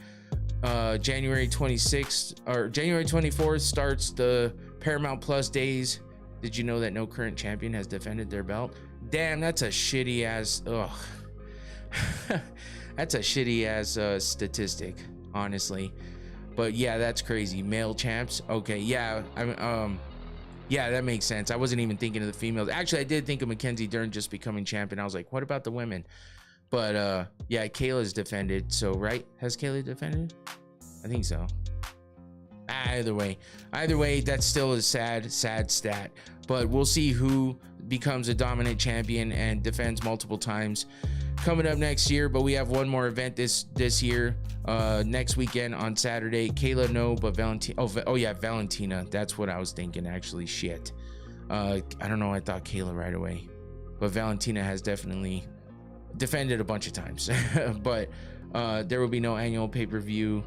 January 26th or January 24th starts the Paramount Plus days. Did you know that no current champion has defended their belt? Damn, that's a shitty ass that's a shitty ass statistic, honestly. But yeah, that's crazy. Male champs. Okay, yeah. Yeah, that makes sense. I wasn't even thinking of the females. Actually, I did think of Mackenzie Dern just becoming champion. I was like, what about the women? But yeah, Kayla's defended. So right, has Kayla defended? I think so. Either way, that's still a sad stat. But we'll see who becomes a dominant champion and defends multiple times coming up next year. But we have one more event this year, next weekend on Saturday. Kayla, no, but Valentina. Oh yeah, Valentina. That's what I was thinking, actually. Shit. I don't know. I thought Kayla right away, but Valentina has definitely defended a bunch of times. But there will be no annual pay-per-view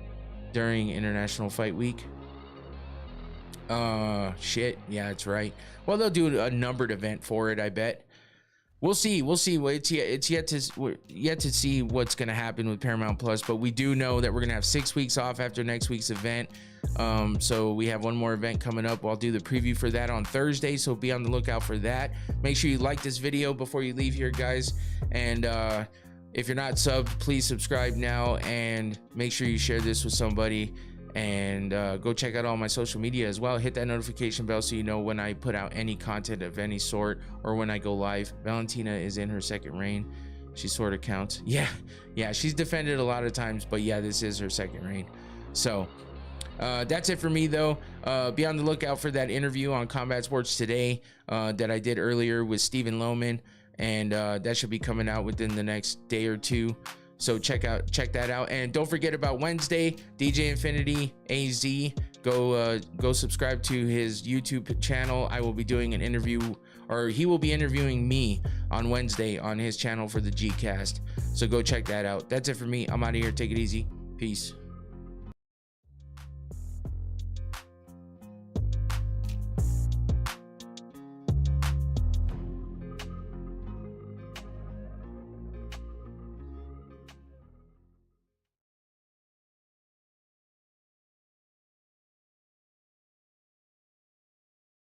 during International Fight Week. Shit. Yeah, that's right. Well, they'll do a numbered event for it, I bet. We'll see. Well, it's yet to see what's going to happen with Paramount Plus, but we do know that we're going to have 6 weeks off after next week's event. So we have one more event coming up. I'll do the preview for that on Thursday, so be on the lookout for that. Make sure you like this video before you leave here, guys. And if you're not subbed, please subscribe now, and make sure you share this with somebody. And go check out all my social media as well. Hit that notification bell so you know when I put out any content of any sort or when I go live. Valentina is in her second reign. She sort of counts. Yeah, she's defended a lot of times, but yeah, this is her second reign. So that's it for me, though. Be on the lookout for that interview on Combat Sports Today that I did earlier with Stephen Lohman, and that should be coming out within the next day or two. So check that out, and don't forget about Wednesday, DJ Infinity AZ. Go subscribe to his YouTube channel. I will be doing an interview, or he will be interviewing me on Wednesday on his channel for the Gcast. So go check that out. That's it for me. I'm out of here. Take it easy. Peace.